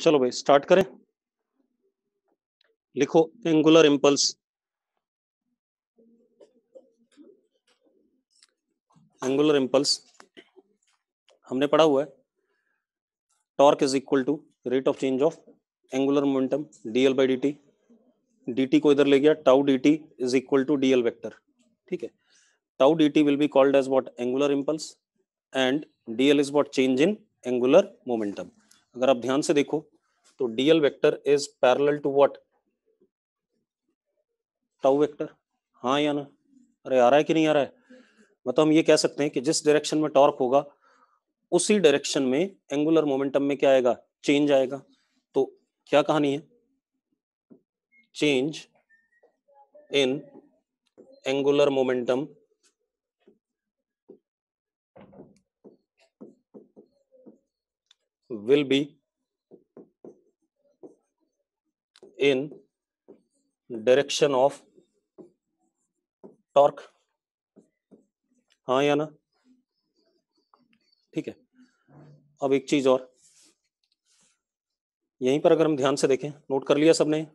चलो भाई स्टार्ट करें। लिखो एंगुलर इंपल्स। एंगुलर इंपल्स हमने पढ़ा हुआ है, torque is equal to rate of change of angular momentum dl by dt। dt को इधर ले गया, tau dt is equal to dl vector. ठीक है, tau dt will be called as what, angular impulse, and dl is what, change in angular momentum. अगर आप ध्यान से देखो तो dl vector is parallel to what, tau vector. हाँ या ना? अरे आ रहा है कि नहीं आ रहा है? मतलब हम ये कह सकते हैं कि जिस डायरेक्शन में टॉर्क होगा उसी डायरेक्शन में एंगुलर मोमेंटम में क्या आएगा, चेंज आएगा। तो क्या कहानी है, change in angular momentum will be in direction of torque। हाँ या ना? ठीक है, अब एक चीज और यहीं पर अगर हम ध्यान से देखें, नोट कर लिया सबने?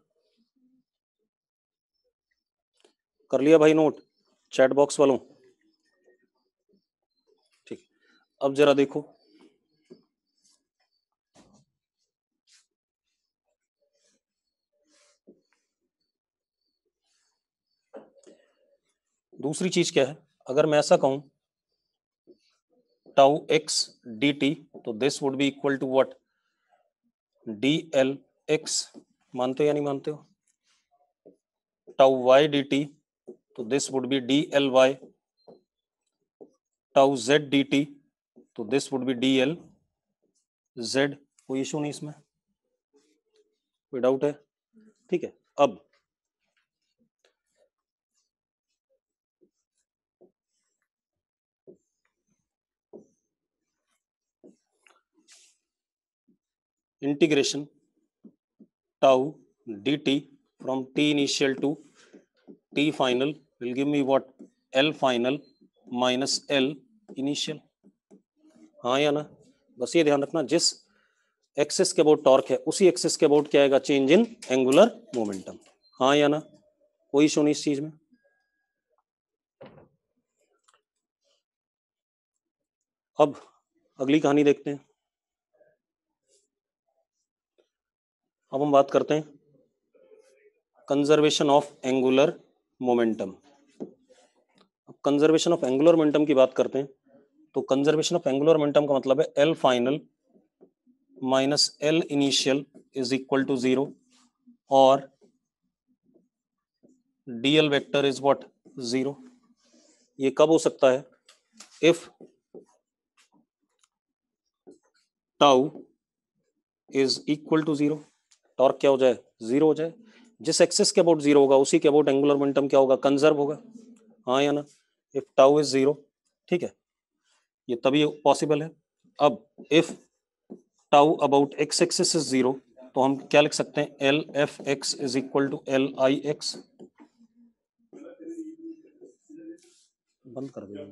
कर लिया भाई नोट, चैट बॉक्स वालों? ठीक, अब जरा देखो, दूसरी चीज क्या है, अगर मैं ऐसा कहूं टाउ एक्स डी टी, तो this would be equal to what, D L X. मानते हो या नहीं मानते हो? टाउ वाई डी टी, तो this would be D L Y. Tau Z D T, तो this would be D L Z. कोई इशू नहीं इसमें, कोई डाउट है? ठीक है, अब integration tau D T from T initial to T final will give me what, L final minus L initial. हाँ या ना? बस ये ध्यान रखना, जिस एक्सिस के अबाउट टॉर्क है उसी एक्सिस के अबाउट क्या आएगा, चेंज इन एंगुलर मोमेंटम। हाँ या ना? कोई इशू नहीं इस चीज में। अब अगली कहानी देखते हैं। अब हम बात करते हैं कंजर्वेशन ऑफ एंगुलर मोमेंटम। अब कंजर्वेशन ऑफ एंगुलर मोमेंटम की बात करते हैं, तो कंजर्वेशन ऑफ एंगुलर मोमेंटम का मतलब है L final minus L initial is equal to 0 और dl वेक्टर इज व्हाट, 0। ये कब हो सकता है, if tau is equal to 0, torque क्या हो जाए, 0 हो जाए। जिस एक्सिस के अबाउट 0 होगा उसी के अबाउट एंगुलर मोमेंटम क्या होगा, कंजर्व होगा। हाँ या ना? इफ टाउ इज 0, ठीक है, ये तभी पॉसिबल है। अब if tau about X axis is 0, तो हम क्या लिख सकते हैं, L F X is equal to L I X. बंद कर दिया,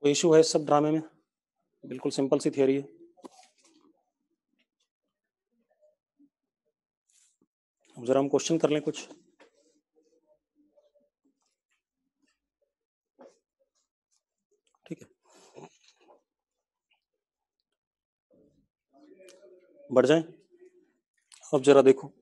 कोई इशू है इस सब ड्रामे में? बिल्कुल सिंपल सी थियरी है। अब जरा हम क्वेश्चन कर लें कुछ। ठीक है, बढ़ जाएं। अब जरा देखो,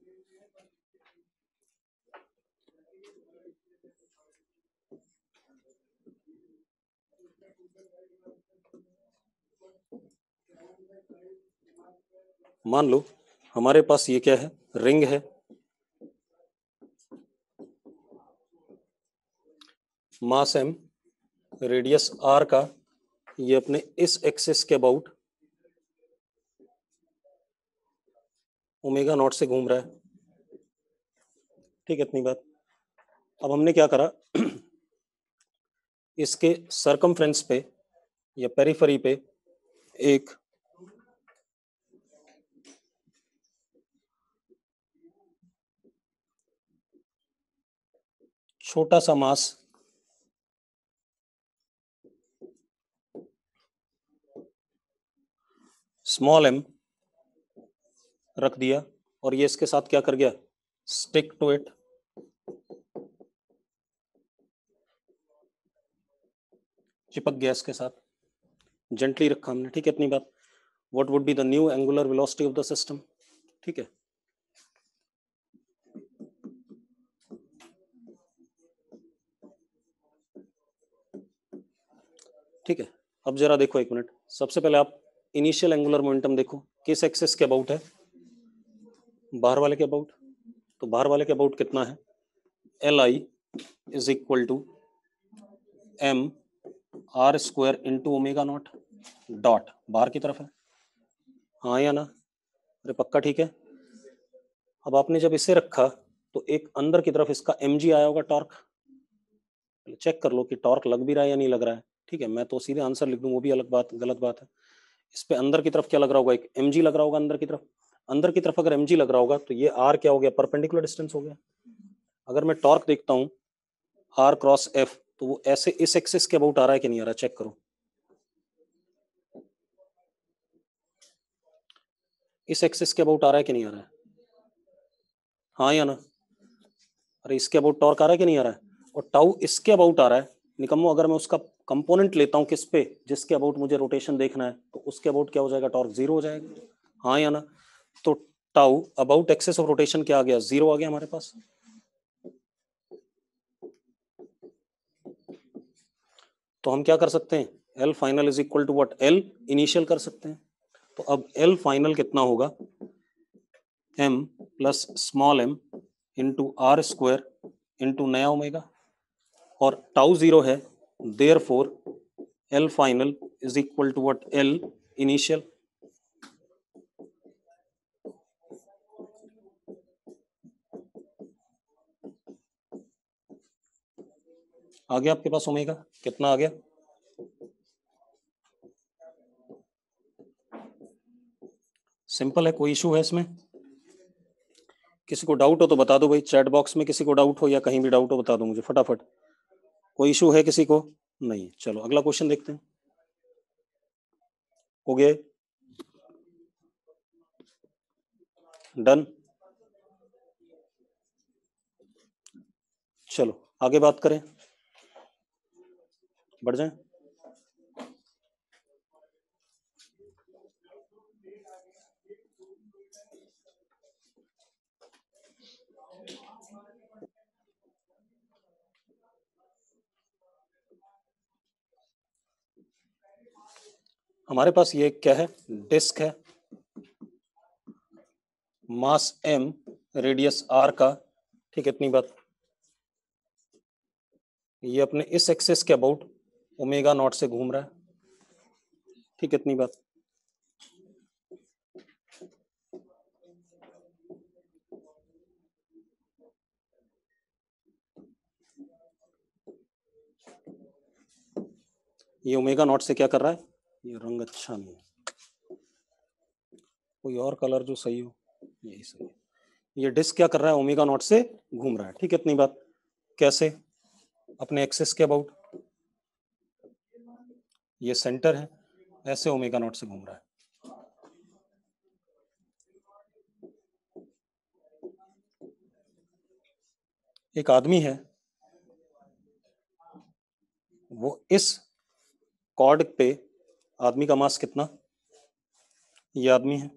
मान लो हमारे पास ये क्या है, रिंग है, मास m, रेडियस r का, ये अपने इस एक्सिस के अबाउट ओमेगा नॉट से घूम रहा है। ठीक है, इतनी बात। अब हमने क्या करा, इसके सरकमफ्रेंस पे या पेरिफेरी पे एक छोटा सा मास स्मॉल m रख दिया और ये इसके साथ क्या कर गया, स्टिक टू इट, चिपक गया इसके साथ, जेंटली रखा हमने, ठीक है इतनी बात। What would be the new angular velocity of the system, ठीक है। ठीक है, अब जरा देखो एक मिनट, सबसे पहले आप इनिशियल एंगुलर मोमेंटम देखो किस एक्सिस के अबाउट है, बाहर वाले के अबाउट। तो बाहर वाले के अबाउट कितना है, L I is equal to M R square into omega naught, dot बाहर की तरफ है, हाँ या ना, अरे पक्का ठीक है। अब आपने जब इसे रखा तो एक अंदर की तरफ इसका एम जी आया होगा टॉर्क, चेक कर लो कि टॉर्क लग भी रहा है या नहीं लग रहा है, ठीक है। मैं तो सीधे आंसर लिख दूं वो भी अलग बात, गलत बात है। इस पे अंदर की तरफ क्या लग रहा होगा, एक एम जी लग रहा होगा अंदर की तरफ। अंदर की तरफ अगर एम जी लग रहा होगा तो ये आर क्या हो गया, परपेंडिकुलर डिस्टेंस हो गया। अगर मैं टॉर्क देखता हूँ आर क्रॉस एफ, तो वो ऐसे इस एक्सिस के अबाउट आ रहा है कि नहीं आ रहा, चेक करो, इस एक्सिस के अबाउट आ रहा है कि नहीं आ रहा है, हाँ या ना। अरे इसके अबाउट टॉर्क आ रहा है कि नहीं आ रहा है, और टाउ इसके अबाउट आ रहा है। निकम्मो, अगर मैं उसका कंपोनेंट लेता हूँ किस पे, जिसके अबाउट मुझे रोटेशन देखना है, तो उसके अबाउट क्या हो जाएगा, टॉर्क जीरो हो जाएगा, हाँ या ना। तो tau about axes of rotation क्या आ गया, जीरो आ गया हमारे पास। तो हम क्या कर सकते हैं, L final is equal to what, L initial कर सकते हैं। तो अब एल फाइनल कितना होगा, M plus small M into R square into नया ओमेगा, और टाउ जीरो है, therefore L final is equal to what, L initial. आ गया आपके पास ओमेगा, कितना आ गया, सिंपल है, कोई इशू है इसमें, किसी को डाउट हो तो बता दो भाई, चैट बॉक्स में किसी को डाउट हो या कहीं भी डाउट हो बता दो मुझे फटाफट। कोई इशू है किसी को, नहीं, चलो अगला क्वेश्चन देखते हैं। हो गया, डन, चलो आगे बात करें, बढ़ जाए। हमारे पास ये क्या है, डिस्क है, मास m, रेडियस r का, ठीक है इतनी बात। ये अपने इस एक्सिस के अबाउट ओमेगा नॉट से घूम रहा है, ठीक है इतनी बात। ये ओमेगा नॉट से क्या कर रहा है, ये रंग अच्छा नहीं है, कोई और कलर जो सही हो, यही सही है। ये डिस्क क्या कर रहा है, ओमेगा नॉट से घूम रहा है, ठीक है इतनी बात। कैसे, अपने एक्सिस के अबाउट, ये सेंटर है, ऐसे ओमेगा नॉट से घूम रहा है। एक आदमी है, वो इस कॉर्ड पे, आदमी का मास कितना, ये आदमी है,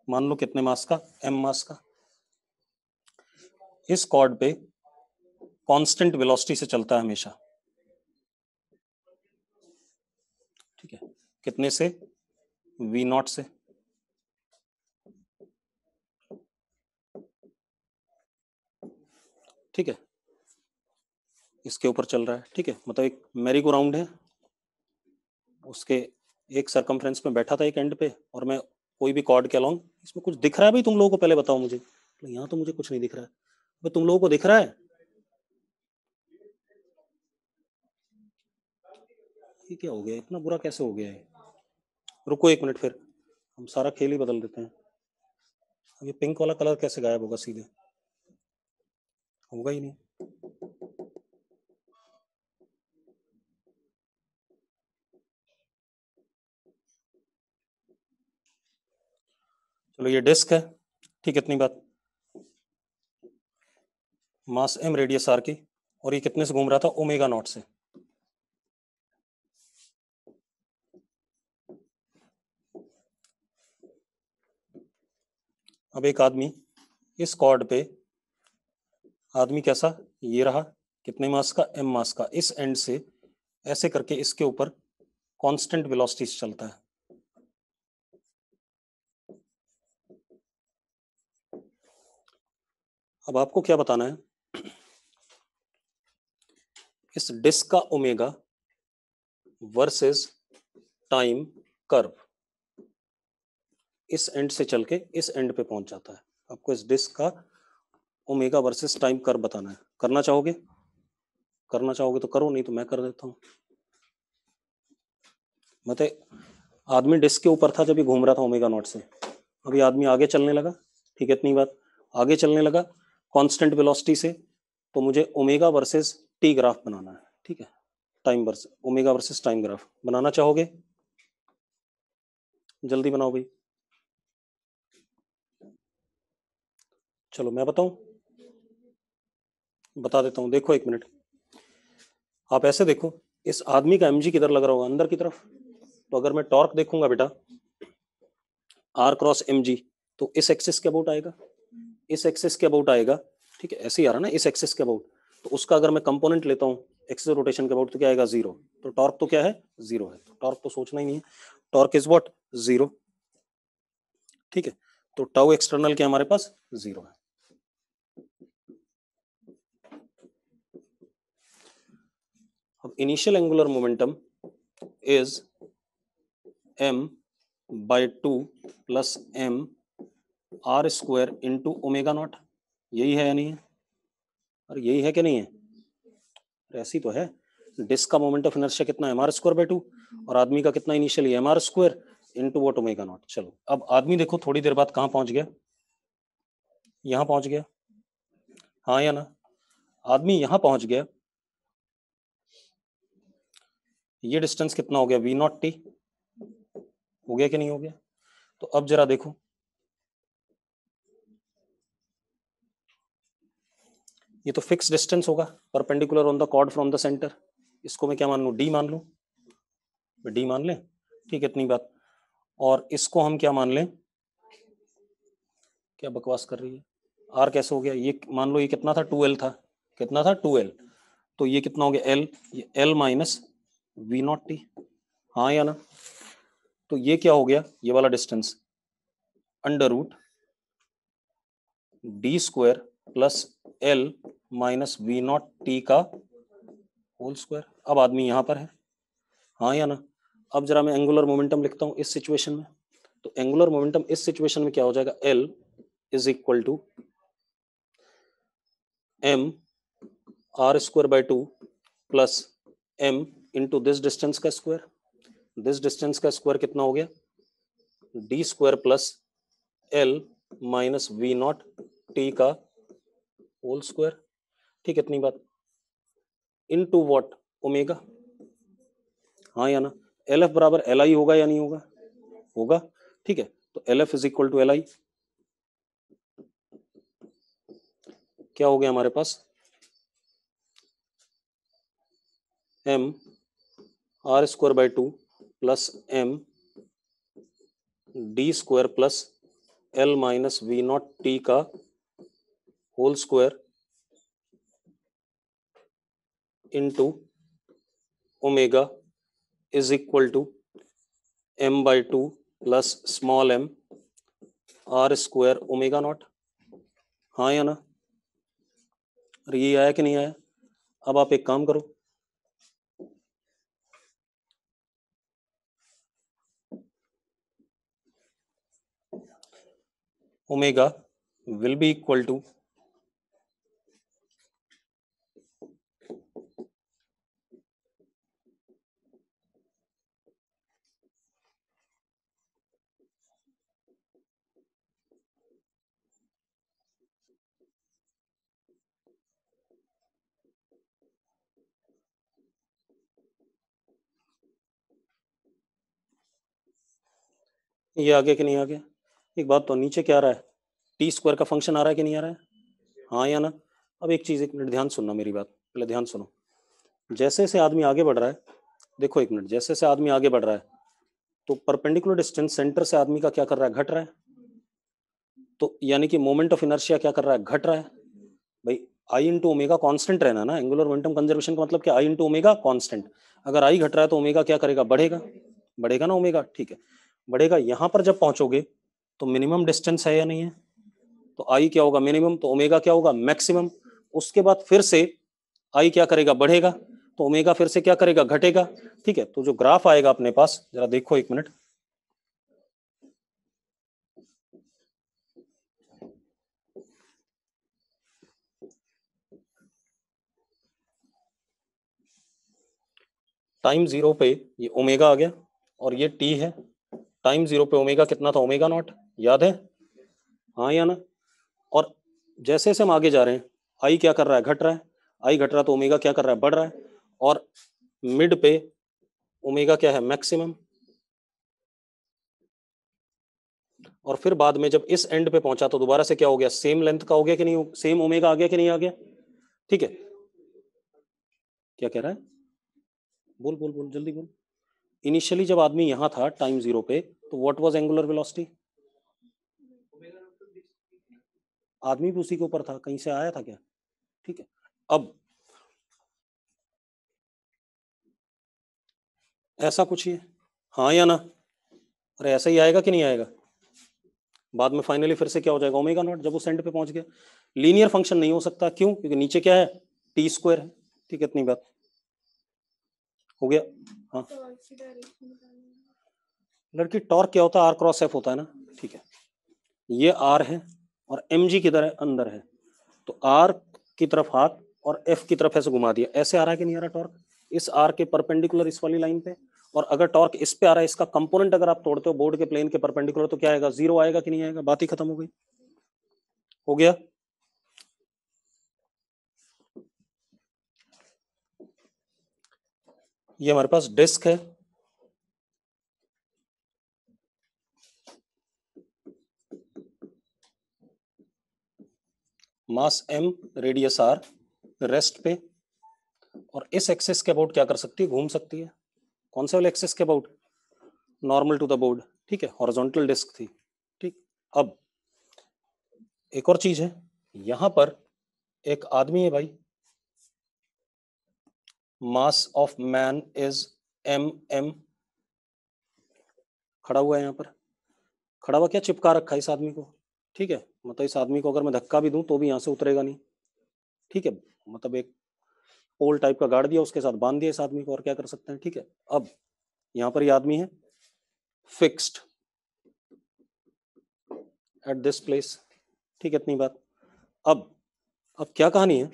मान लो कितने मास का, m मास का, इस कॉर्ड पे कांस्टेंट वेलोसिटी से चलता है हमेशा, ठीक है, कितने से, v नॉट से, ठीक है, इसके ऊपर चल रहा है, ठीक है, मतलब एक मेरी गो राउंड है, उसके एक सरकमफ्रेंस में बैठा था एक एंड पे, और मैं कोई भी कॉर्ड के अलॉन्ग, इसमें कुछ दिख रहा है भाई तुम लोगों को, पहले बताओ मुझे, तो यहाँ तो मुझे कुछ नहीं दिख रहा है, भाई तुम लोगों को दिख रहा है, ये क्या हो गया, इतना बुरा कैसे हो गया है, रुको एक मिनट, फिर हम सारा खेल ही बदल देते हैं। अब ये पिंक वाला कलर कैसे गायब होगा सीधे, होगा ही नहीं। चलो ये डिस्क है, ठीक, इतनी बात। मास m, रेडियस r की, और ये कितने से घूम रहा था? ओमेगा नॉट से। अब एक आदमी इस कॉर्ड पे, आदमी कैसा, ये रहा, कितने मास का? m मास का, इस एंड से ऐसे करके इसके ऊपर कांस्टेंट वेलोसिटी से चलता है। अब आपको क्या बताना है? इस डिस्क का ओमेगा वर्सेस टाइम कर्व इस एंड से चल के इस एंड पे पहुंच जाता है। आपको इस डिस्क का ओमेगा वर्सेस टाइम कर्व बताना है। करना चाहोगे? करना चाहोगे तो करो, नहीं तो मैं कर देता हूँ। मतलब आदमी डिस्क के ऊपर था जब ये घूम रहा था ओमेगा नॉट से। अभी आदमी आगे चलने लगा, ठीक है, इतनी बात। आगे चलने लगा कांस्टेंट वेलोसिटी से, तो मुझे ओमेगा वर्सेस टी ग्राफ बनाना है, ठीक है, time versus omega versus time graph बनाना चाहोगे? जल्दी बनाओ भाई। चलो मैं बताऊं, बता देता हूँ। देखो एक मिनट, आप ऐसे देखो, इस आदमी का mg किधर लग रहा होगा? अंदर की तरफ। तो अगर मैं टॉर्क देखूंगा बेटा r क्रॉस mg, तो इस एक्सिस के अबाउट आएगा, इस एक्सिस के अबाउट आएगा, ठीक है, ऐसे ही आ रहा ना, इस एक्सिस के अबाउट। तो उसका अगर मैं कंपोनेंट लेता हूँ एक्सिस रोटेशन के अबाउट, तो क्या आएगा? जीरो। तो टॉर्क तो क्या है? जीरो है। तो टॉर्क तो सोचना ही नहीं है, टॉर्क इज व्हाट? जीरो, ठीक है। तो टाउ एक्सटर्नल क्या हमारे पास? जीरो है। अब initial angular momentum is m by 2 plus m r square into omega not. यही है या नहीं है? अरे यही है कि नहीं है? अरे ऐसी तो है। डिस्क का मोमेंट ऑफ इनर्शिया कितना है? mr² by 2, और आदमी का कितना initially? mr² into what? Omega naught. चलो अब आदमी देखो थोड़ी देर बाद कहाँ पहुंच गया? यहाँ पहुंच गया, हाँ या ना? आदमी यहाँ पहुंच गया, ये डिस्टेंस कितना हो गया? v0t हो गया कि नहीं हो गया? तो अब जरा देखो, ये तो फिक्स डिस्टेंस होगा, perpendicular on the chord from the centre. इसको मैं क्या मान लूं? d मान लूं, d मान लें, ठीक है, इतनी बात। और इसको हम क्या मान लें? क्या बकवास कर रही है? r कैसे हो गया? ये मान लो ये कितना था? 2l था, कितना था? 2l। तो ये कितना हो गया? l, ये l माइनस v0t, हाँ या ना? तो ये क्या हो गया? ये वाला distance under root D square plus l minus v0t का होल स्क्वायर। अब आदमी यहां पर है, हाँ या ना? अब जरा मैं एंगुलर मोमेंटम लिखता हूं इस सिचुएशन में। तो एंगुलर मोमेंटम इस सिचुएशन में क्या हो जाएगा? l is equal to m r² by 2 plus m into this distance का स्क्वायर। दिस डिस्टेंस का स्क्वायर कितना हो गया? D square plus l minus v0t का होल स्क्वायर, ठीक है, इतनी बात। Into what? ओमेगा, हाँ या ना? एल एफ बराबर एल आई होगा या नहीं होगा? होगा, ठीक है। तो L F is equal to L I, क्या हो गया हमारे पास? m r² by 2 plus m D square plus l minus v0t का whole square into omega is equal to m/2 plus small m r² omega naught, हाँ या ना? अरे ये आया कि नहीं आया? अब आप एक काम करो, omega will be equal to ये आ गया कि नहीं आ गया? एक बात तो, नीचे क्या आ रहा है? टी स्क्वायर का फंक्शन आ रहा है कि नहीं आ रहा है? हाँ या ना? अब एक चीज, एक मिनट ध्यान सुनना मेरी बात, पहले ध्यान सुनो। जैसे जैसे आदमी आगे बढ़ रहा है, देखो एक मिनट, जैसे जैसे आदमी आगे बढ़ रहा है तो परपेंडिकुलर डिस्टेंस सेंटर से आदमी का क्या कर रहा है? घट रहा है। तो यानी कि मोमेंट ऑफ इनर्शिया क्या कर रहा है? घट रहा है। भाई आई इंटू ओमेगा कॉन्स्टेंट रहना ना, एंगुलर मोमेंटम कंजर्वेशन का मतलब क्या? आई इंटू ओमेगा कॉन्स्टेंट। अगर आई घट रहा है तो ओमेगा क्या करेगा? बढ़ेगा। बढ़ेगा ना ओमेगा, ठीक है, बढ़ेगा। यहां पर जब पहुंचोगे तो मिनिमम डिस्टेंस है या नहीं है? तो आई क्या होगा? मिनिमम। तो ओमेगा क्या होगा? मैक्सिमम। उसके बाद फिर से आई क्या करेगा? बढ़ेगा। तो ओमेगा फिर से क्या करेगा? घटेगा। ठीक है, तो जो ग्राफ आएगा अपने पास, जरा देखो एक मिनट। टाइम जीरो पे ये ओमेगा आ गया और ये टी है। टाइम जीरो पे ओमेगा कितना था? ओमेगा नॉट, याद है? हाँ या ना? और जैसे जैसे हम आगे जा रहे हैं, आई क्या कर रहा है? घट रहा है। आई घट रहा है तो ओमेगा क्या कर रहा है? बढ़ रहा है। और मिड पे ओमेगा क्या है? मैक्सिमम। और फिर बाद में जब इस एंड पे पहुंचा तो दोबारा से क्या हो गया? सेम लेंथ का हो गया कि नहीं? सेम ओमेगा आ गया कि नहीं आ गया? ठीक है, क्या कह रहा है? बोल बोल बोल, जल्दी बोल। इनिशियली जब आदमी यहां था टाइम जीरो पे, तो व्हाट वाज एंगुलर वेलोसिटी? आदमी भी उसी के ऊपर था, कहीं से आया था क्या? ठीक है, अब ऐसा कुछ ही है, हाँ या ना? अरे ऐसा ही आएगा कि नहीं आएगा? बाद में फाइनली फिर से क्या हो जाएगा? ओमेगा नॉट, जब उस एंड पे पहुंच गया। लीनियर फंक्शन नहीं हो सकता, क्यों? क्योंकि नीचे क्या है? टी स्क्वायर है। ठीक है, इतनी बात हो गया। हाँ, लड़की टॉर्क क्या होता है? आर क्रॉस एफ होता है ना। ठीक है, ये आर है और एम जी किधर है? अंदर है। तो आर की तरफ हाथ और एफ की तरफ ऐसे घुमा दिया, ऐसे आ रहा है कि नहीं आ रहा टॉर्क? इस आर के परपेंडिकुलर इस वाली लाइन पे। और अगर टॉर्क इस पे आ रहा है, इसका कंपोनेंट अगर आप तोड़ते हो बोर्ड के प्लेन के परपेंडिकुलर, तो क्या आएगा? जीरो आएगा कि नहीं आएगा? बात ही खत्म हो गई। हो गया। ये हमारे पास डिस्क है, मास एम, रेडियस आर, रेस्ट पे। और इस एक्सेस के अबाउट क्या कर सकती है? घूम सकती है। कौन से वाले एक्सेस के about? Normal to the board. ठीक है, हॉरिजॉन्टल डिस्क थी। ठीक, अब एक और चीज है, यहां पर एक आदमी है भाई, mass of man is M M, खड़ा हुआ है यहाँ पर। खड़ा हुआ क्या? चिपका रखा है इस आदमी को। ठीक है, मतलब इस आदमी को अगर मैं धक्का भी दूं तो भी यहाँ से उतरेगा नहीं। ठीक है, मतलब एक पोल टाइप का गाड़ दिया, उसके साथ बांध दिया इस आदमी को, और क्या कर सकते हैं? ठीक है, अब यहाँ पर ये आदमी है फिक्स्ड एट दिस प्लेस। ठीक है, इतनी बात। अब क्या कहानी है?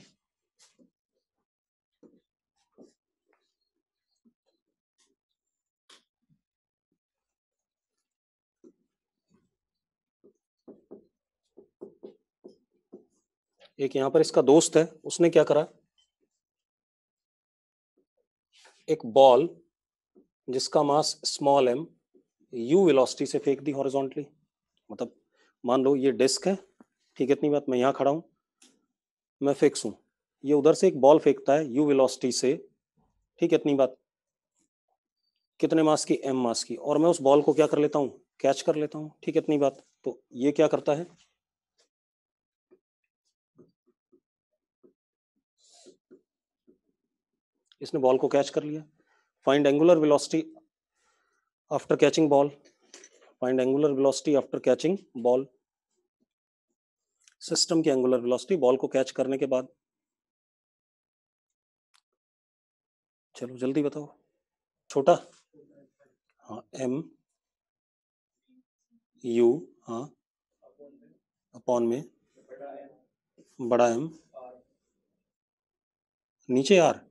एक यहाँ पर इसका दोस्त है, उसने क्या करा? एक बॉल जिसका mass small M, U velocity से फेंक दी हॉरिजॉन्टली। मतलब मान लो ये डिस्क है, ठीक है, इतनी बात। मैं यहाँ खड़ा हूँ, मैं फिक्स हूँ। ये उधर से एक बॉल फेंकता है यू वेलोसिटी से। ठीक है, इतनी बात। कितने मास की? एम मास की। और मैं उस बॉल को क्या कर लेता हूँ? कैच कर लेता हूँ। ठीक है, इतनी बात। तो ये क्या करता है? इसने बॉल को कैच कर लिया। Find angular velocity after catching ball. Find angular velocity after catching ball. System की एंगुलर वेलोसिटी बॉल को कैच करने के बाद। चलो जल्दी बताओ। छोटा, हाँ, एम यू, हाँ, अपॉन में बड़ा एम, नीचे आर,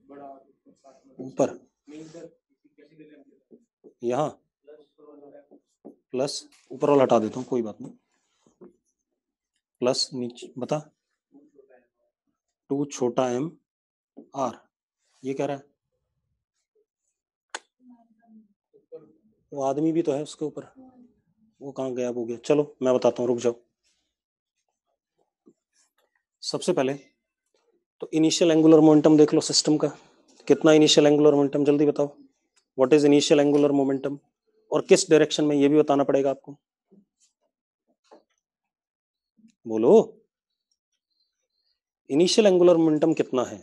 ऊपर यहाँ प्लस, ऊपर वाला हटा देता हूँ, कोई बात नहीं। प्लस नीचे बता, टू छोटा एम आर। ये कह रहा है वो आदमी भी तो है उसके ऊपर। वो कहाँ गायब हो गया, चलो मैं बताता हूँ, रुक जाओ। सबसे पहले तो इनिशियल एंगुलर मोमेंटम देख लो सिस्टम का, कितना इनिशियल एंगुलर मोमेंटम, जल्दी बताओ what is initial angular momentum, और किस डायरेक्शन में, ये भी बताना पड़ेगा आपको, बोलो। इनिशियल एंगुलर मोमेंटम कितना है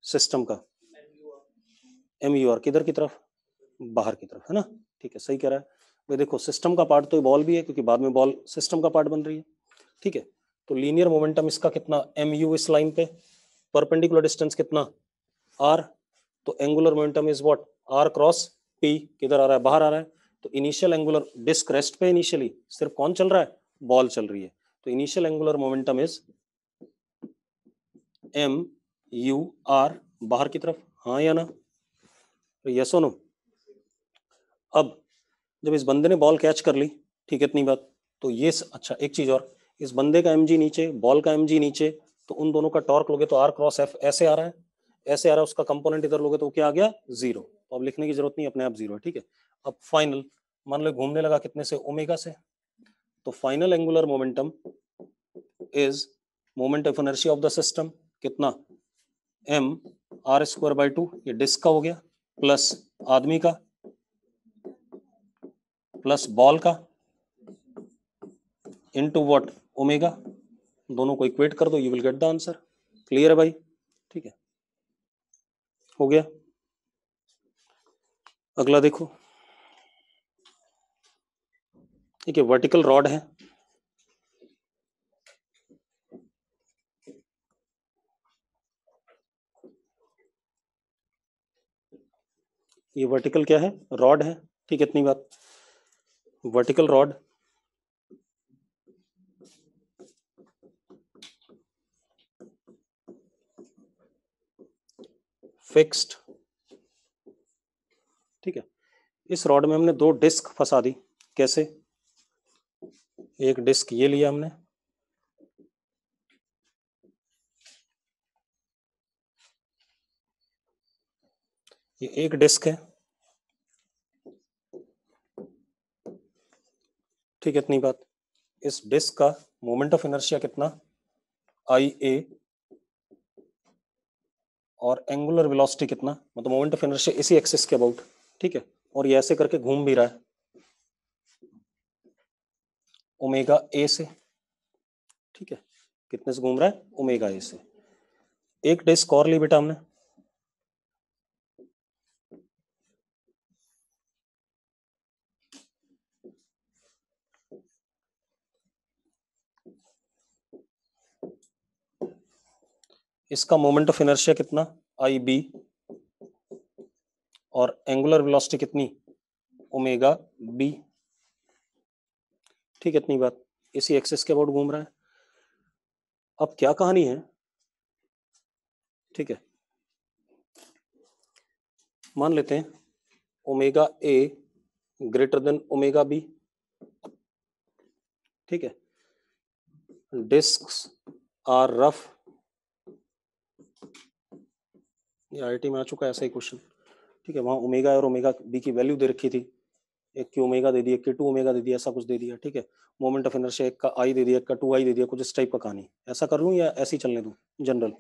सिस्टम का, एम यू आर, किधर की तरफ, बाहर की तरफ, है ना, ठीक है, सही कह रहा है भाई। देखो सिस्टम का पार्ट तो बॉल भी है, क्योंकि बाद में बॉल सिस्टम का पार्ट बन रही है, ठीक है। तो लीनियर मोमेंटम इसका कितना, एम यू इस लाइन पे, परपेंडिकुलर डिस्टेंस कितना, आर, तो angular momentum is what, R cross P, किधर आ रहा है, बाहर आ रहा है। तो इनिशियल एंगुलर, डिस्क रेस्ट पे इनिशियली सिर्फ कौन चल रहा है, बॉल चल रही है, तो initial angular momentum is M U R, बाहर की तरफ, हाँ या ना, यस और नो। अब जब इस बंदे ने बॉल कैच कर ली, ठीक है, इतनी बात, तो ये अच्छा एक चीज और, इस बंदे का एम जी नीचे, बॉल का एम जी नीचे, तो उन दोनों का टॉर्क लोगे तो आर क्रॉस एफ ऐसे आ रहा है, ऐसे आ रहा है, उसका कंपोनेंट इधर लोगे तो क्या आ गया, जीरो, तो अब लिखने की जरूरत नहीं, अपने आप जीरो है, ठीक है। अब फाइनल, मान लो घूमने लगा कितने से, ओमेगा से, तो final angular momentum is moment of inertia of the system, कितना, M R square by two, ये डिस्क का हो गया, प्लस आदमी का, प्लस बॉल का, इनटू व्हाट, ओमेगा, दोनों को इक्वेट कर दो, you will get the answer. Clear है भाई, ठीक है, हो गया। अगला देखो, ठीक है, वर्टिकल रॉड है, ये वर्टिकल क्या है, रॉड है, ठीक है, इतनी बात, वर्टिकल रॉड, फिक्स्ड, ठीक है। इस रॉड में हमने दो डिस्क फंसा दी, कैसे, एक डिस्क ये लिया हमने, ये एक डिस्क है, ठीक है, इतनी बात। इस डिस्क का मोमेंट ऑफ इनर्शिया कितना, आई ए, और एंगुलर वेलोसिटी कितना, मतलब मोमेंट ऑफ इनर्शिया इसी एक्सिस के अबाउट, ठीक है, और ये ऐसे करके घूम भी रहा है ओमेगा ए से, ठीक है, कितने से घूम रहा है, ओमेगा ए से। एक डिस्क और ली बेटा हमने, इसका मोमेंट ऑफ इनर्शिया कितना, आई बी, और एंगुलर वेलोसिटी कितनी, ओमेगा बी, ठीक है, इतनी बात, इसी एक्सिस के अबाउट घूम रहा है। अब क्या कहानी है, ठीक है, मान लेते हैं omega A greater than omega B, ठीक है, डिस्क्स आर रफ, ये आईआईटी में आ चुका है ऐसा ही क्वेश्चन, ठीक है, वहां ओमेगा और ओमेगा बी की वैल्यू दे रखी थी, एक की ओमेगा दे दी, एक की टू ओमेगा दे दिया, ऐसा कुछ दे दिया, ठीक है। मोमेंट ऑफ इनर्शिया एक का आई दे दिया, एक का टू आई दे दिया, कुछ इस टाइप का कहानी, ऐसा कर लूं या ऐसे ही चलने दूं, जनरल,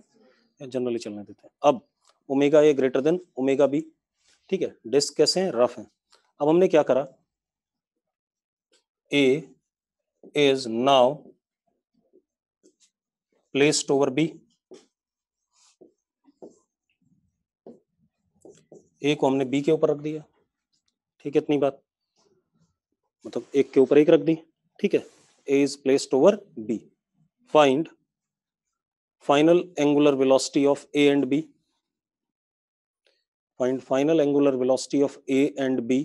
जनरली चलने देते हैं। अब omega A greater than omega B, ठीक है, डिस्क कैसे हैं, रफ हैं। अब हमने क्या करा, A is now placed over B, A को हमने बी के ऊपर रख दिया, ठीक है, इतनी बात, मतलब एक के ऊपर एक रख दी, ठीक है, A is placed over B, find final angular velocity of A and B, find final angular velocity of A and B.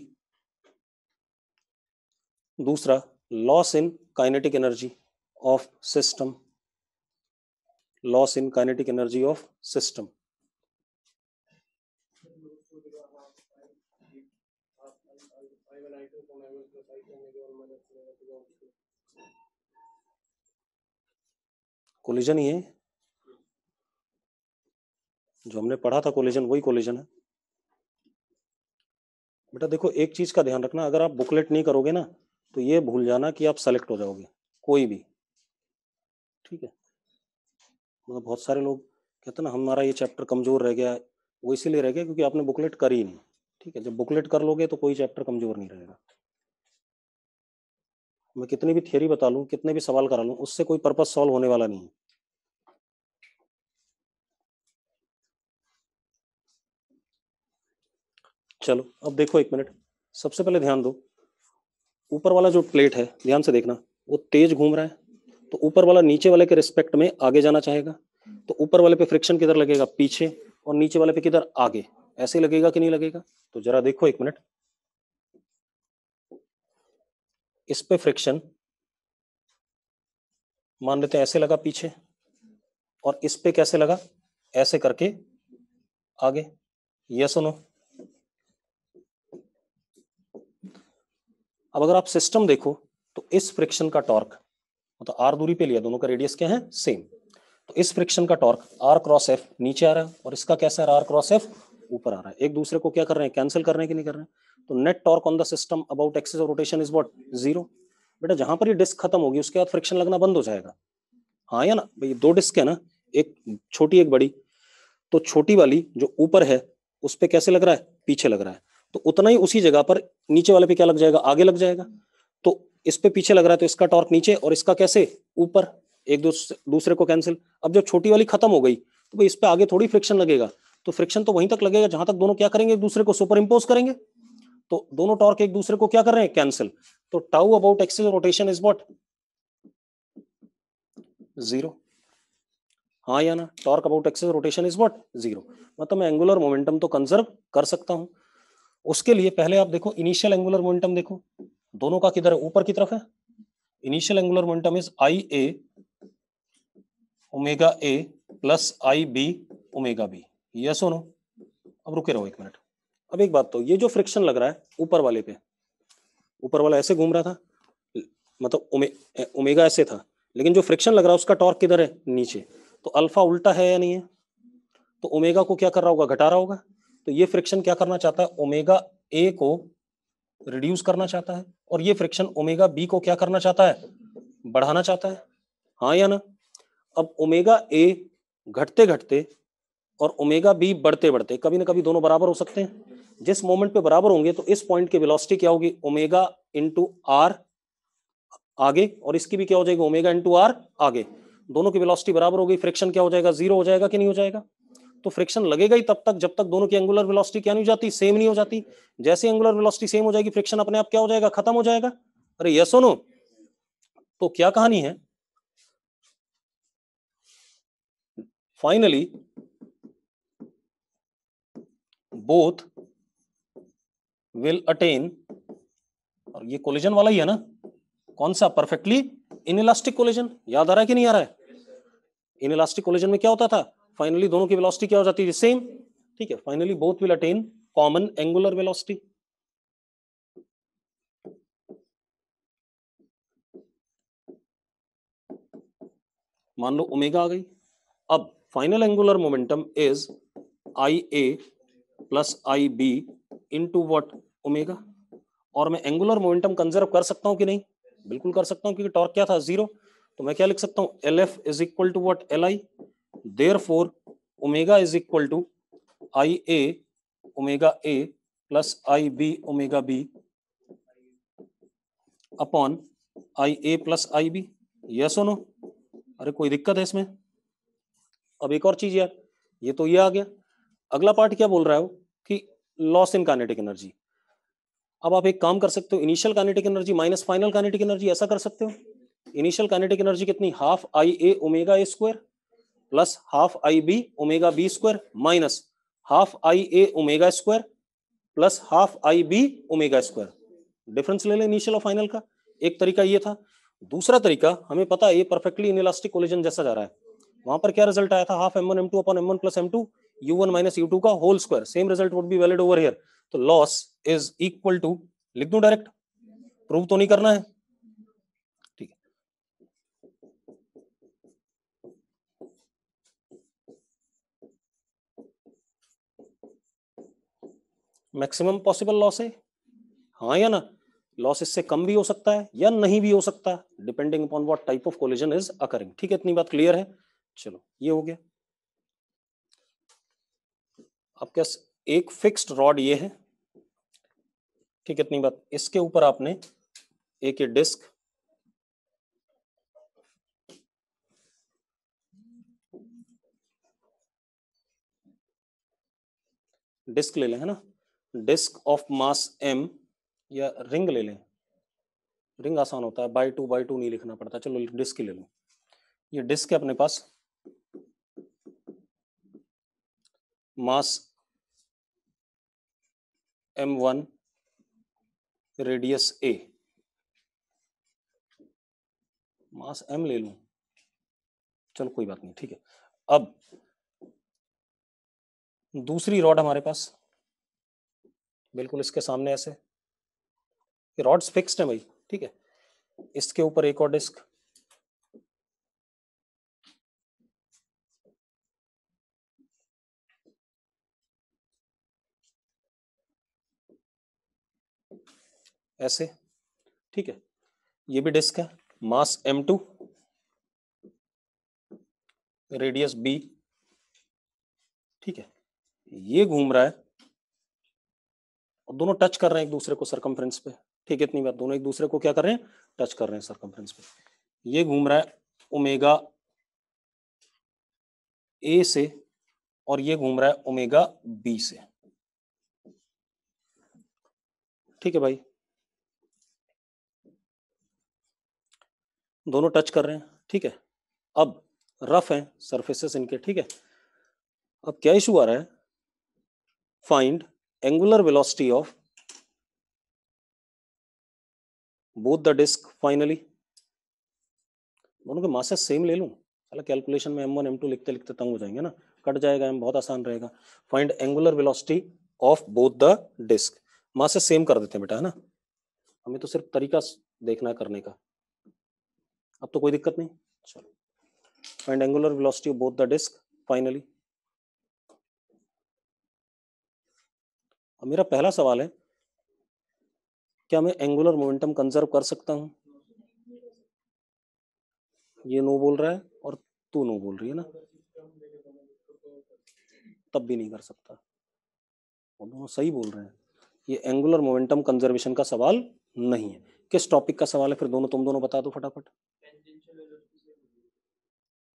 दूसरा, loss in kinetic energy of system, loss in kinetic energy of system. Collision ही है, जो हमने पढ़ा था collision वही collision है बेटा। देखो एक चीज का ध्यान रखना, अगर आप बुकलेट नहीं करोगे ना तो ये भूल जाना कि आप सेलेक्ट हो जाओगे कोई भी, ठीक है। मतलब बहुत सारे लोग कहते हैं ना हमारा ये चैप्टर कमजोर रह गया, वो इसीलिए रह गया क्योंकि आपने बुकलेट करी नहीं, ठीक है। जब बुकलेट कर लोगे तो कोई चैप्टर कमजोर नहीं रहेगा। मैं कितनी भी थियरी बता लूं, कितने भी सवाल करा लूं, उससे कोई पर्पस सॉल्व होने वाला नहीं है। चलो अब देखो एक मिनट, सबसे पहले ध्यान दो, ऊपर वाला जो प्लेट है ध्यान से देखना, वो तेज घूम रहा है, तो ऊपर वाला नीचे वाले के रिस्पेक्ट में आगे जाना चाहेगा, तो ऊपर वाले पे फ्रिक्शन किधर लगेगा, पीछे, और नीचे वाले पे किधर, आगे। ऐसे लगेगा कि नहीं लगेगा? तो जरा देखो एक मिनट, इस पे फ्रिक्शन मान लेते हैं ऐसे लगा पीछे, और इस पे कैसे लगा, ऐसे करके आगे। यस सुनो, अब अगर आप सिस्टम देखो तो इस फ्रिक्शन का टॉर्क, मतलब आर दूरी पे लिया, दोनों का रेडियस क्या है, सेम, तो इस फ्रिक्शन का टॉर्क आर क्रॉस एफ नीचे आ रहा है, और इसका कैसा है, आर क्रॉस एफ ऊपर आ रहा है। एक दूसरे को क्या कर रहे हैं, कैंसिल कर रहे हैं कि नहीं कर रहे हैं? तो net torque on the system about axis of rotation is what, zero. बेटा जहां पर ये डिस्क खत्म होगी उसके बाद फ्रिक्शन लगना बंद हो जाएगा, हाँ या ना भाई? दो डिस्क है ना, एक छोटी एक बड़ी, तो छोटी वाली जो ऊपर है उस पे कैसे लग रहा है, पीछे लग रहा है, तो उतना ही उसी जगह पर नीचे वाले पे क्या लग जाएगा, आगे लग जाएगा। तो इस पे पीछे लग रहा है तो इसका टॉर्क नीचे, और इसका कैसे, ऊपर, एक दूसरे को कैंसिल। अब जब छोटी वाली खत्म हो गई तो भाई इस पे आगे थोड़ी फ्रिक्शन लगेगा, तो फ्रिक्शन तो वहीं तक लगेगा जहां तक दोनों क्या करेंगे, एक दूसरे को सुपर इंपोज करेंगे, तो दोनों टॉर्क एक दूसरे को क्या कर रहे हैं, कैंसिल। तो tau about axis of rotation is what, zero, हाँ या ना? Torque about axis of rotation is what, zero. मतलब मैं एंगुलर मोमेंटम तो कंजर्व कर सकता हूं। उसके लिए पहले आप देखो इनिशियल एंगुलर मोमेंटम, देखो दोनों का किधर है, ऊपर की तरफ है। Initial angular momentum is I A omega A plus I B omega B, yes no? अब रुके रहो एक मिनट। अब एक बात, तो ये जो फ्रिक्शन लग रहा है ऊपर वाले पे, ऊपर वाला ऐसे घूम रहा था, मतलब ओमेगा ऐसे था, लेकिन जो फ्रिक्शन लग रहा है उसका टॉर्क किधर है, नीचे, तो अल्फा उल्टा है या नहीं है? तो ओमेगा को क्या कर रहा होगा, घटा रहा होगा। तो ये फ्रिक्शन क्या करना चाहता है, ओमेगा ए को रिड्यूस करना चाहता है, और ये फ्रिक्शन ओमेगा बी को क्या करना चाहता है, बढ़ाना चाहता है, हाँ या ना? अब ओमेगा ए घटते घटते और ओमेगा बी बढ़ते बढ़ते कभी ना कभी दोनों बराबर हो सकते हैं। जिस मोमेंट पे बराबर होंगे तो इस पॉइंट की वेलोसिटी क्या होगी, ओमेगा इंटू आर आगे, और इसकी भी क्या हो जाएगी, ओमेगा इंटू आर आगे। दोनों की वेलोसिटी बराबर हो गई, फ्रिक्शन क्या हो जाएगा, जीरो हो जाएगा कि नहीं हो जाएगा? तो फ्रिक्शन लगेगा ही तब तक जब तक दोनों की एंगुलर वेलोसिटी क्या नहीं हो जाती, सेम नहीं हो जाती। जैसे एंगुलर वेलोसिटी सेम हो जाएगी, फ्रिक्शन अपने आप क्या हो जाएगा, खत्म हो जाएगा। अरे यस और नो? तो क्या कहानी है, फाइनली बोथ विल अटेन, और ये कोलिजन वाला ही है ना, कौन सा, परफेक्टली इनइलास्टिक कोलिजन, याद आ रहा है कि नहीं आ रहा है? इनइलास्टिक कोलिजन में क्या होता था, फाइनली दोनों की वेलोसिटी क्या हो जाती थी, सेम, ठीक है। Finally both will attain common angular velocity. मान लो ओमेगा आ गई। अब final angular momentum is I A plus I B into what, omega. और मैं एंगुलर मोमेंटम कंजर्व कर सकता हूं कि नहीं, बिल्कुल कर सकता हूं, क्योंकि टॉर्क क्या था, जीरो। तो मैं क्या लिख सकता हूं, L F is equal to what, L I. Therefore omega is equal to I A omega A plus I B omega B upon I A plus I B, yes और no? अरे कोई दिक्कत है इसमें? अब एक और चीज यार, ये तो ये आ गया, अगला पार्ट क्या बोल रहा है वो, कि लॉस इन काइनेटिक एनर्जी। अब आप एक काम कर सकते हो, initial kinetic energy minus final kinetic energy, ऐसा कर सकते हो। इनिशियल काइनेटिक एनर्जी कितनी, half I A omega A square plus half I B omega B square minus half I A omega square plus half I B omega square. Difference ले लें initial और final का। एक तरीका ये था। दूसरा तरीका, हमें पता है ये परफेक्टली इनइलास्टिक कोलिजन जैसा जा रहा है, वहां पर क्या रिजल्ट आया था, half M one M two upon M one plus M two U one minus U two का whole square, same result would be valid over here. तो लॉस इज इक्वल टू, लिख दूं डायरेक्ट, प्रूव तो नहीं करना है, ठीक है। मैक्सिमम पॉसिबल लॉस है, हाँ या ना? लॉस इससे कम भी हो सकता है या नहीं भी हो सकता, depending upon what type of collision is occurring. ठीक है, इतनी बात क्लियर है। चलो ये हो गया। आपके पास एक फिक्स्ड रॉड ये है, ठीक है, इतनी बात। इसके ऊपर आपने एक ये डिस्क, डिस्क ले लें, है ना, डिस्क ऑफ मास m, या रिंग ले लें, रिंग आसान होता है, बाय टू नहीं लिखना पड़ता। चलो डिस्क ही ले लो। ये डिस्क है अपने पास, मास m1, radius a, mass m ले लूं, चलो कोई बात नहीं, ठीक है। अब दूसरी रॉड हमारे पास बिल्कुल इसके सामने ऐसे, ये रॉड्स फिक्स्ड है भाई, ठीक है। इसके ऊपर एक और डिस्क, ऐसे, ठीक है। ये भी डिस्क है, मास m2, रेडियस b, ठीक है। ये घूम रहा है और दोनों टच कर रहे हैं एक दूसरे को सरकमफ्रेंस पे, ठीक है, इतनी बात। दोनों एक दूसरे को क्या कर रहे हैं, टच कर रहे हैं सरकमफ्रेंस पे। ये घूम रहा है ओमेगा ए से और ये घूम रहा है ओमेगा बी से, ठीक है भाई। दोनों टच कर रहे हैं, ठीक है। अब रफ है सरफेसेस इनके, ठीक है। अब क्या इशू आ रहा है, find angular velocity of both the disc finally. दोनों के मासेस सेम ले लूं, साला कैलकुलेशन में m1 m2 लिखते लिखते तंग हो जाएंगे ना, कट जाएगा m, बहुत आसान रहेगा। Find angular velocity of both the disc, masses same कर देते हैं बेटा, है ना। हमें तो सिर्फ तरीका देखना है करने का, अब तो कोई दिक्कत नहीं। चलो find angular velocity of both the disc finally. अब मेरा पहला सवाल है, क्या मैं एंगुलर मोमेंटम कंजर्व कर सकता हूं? ये नो बोल रहा है और तू नो बोल रही है ना, तब भी नहीं कर सकता। वो दोनों सही बोल रहे हैं, ये एंगुलर मोमेंटम कंजर्वेशन का सवाल नहीं है। किस टॉपिक का सवाल है फिर, दोनों तुम दोनों बता दो फटाफट।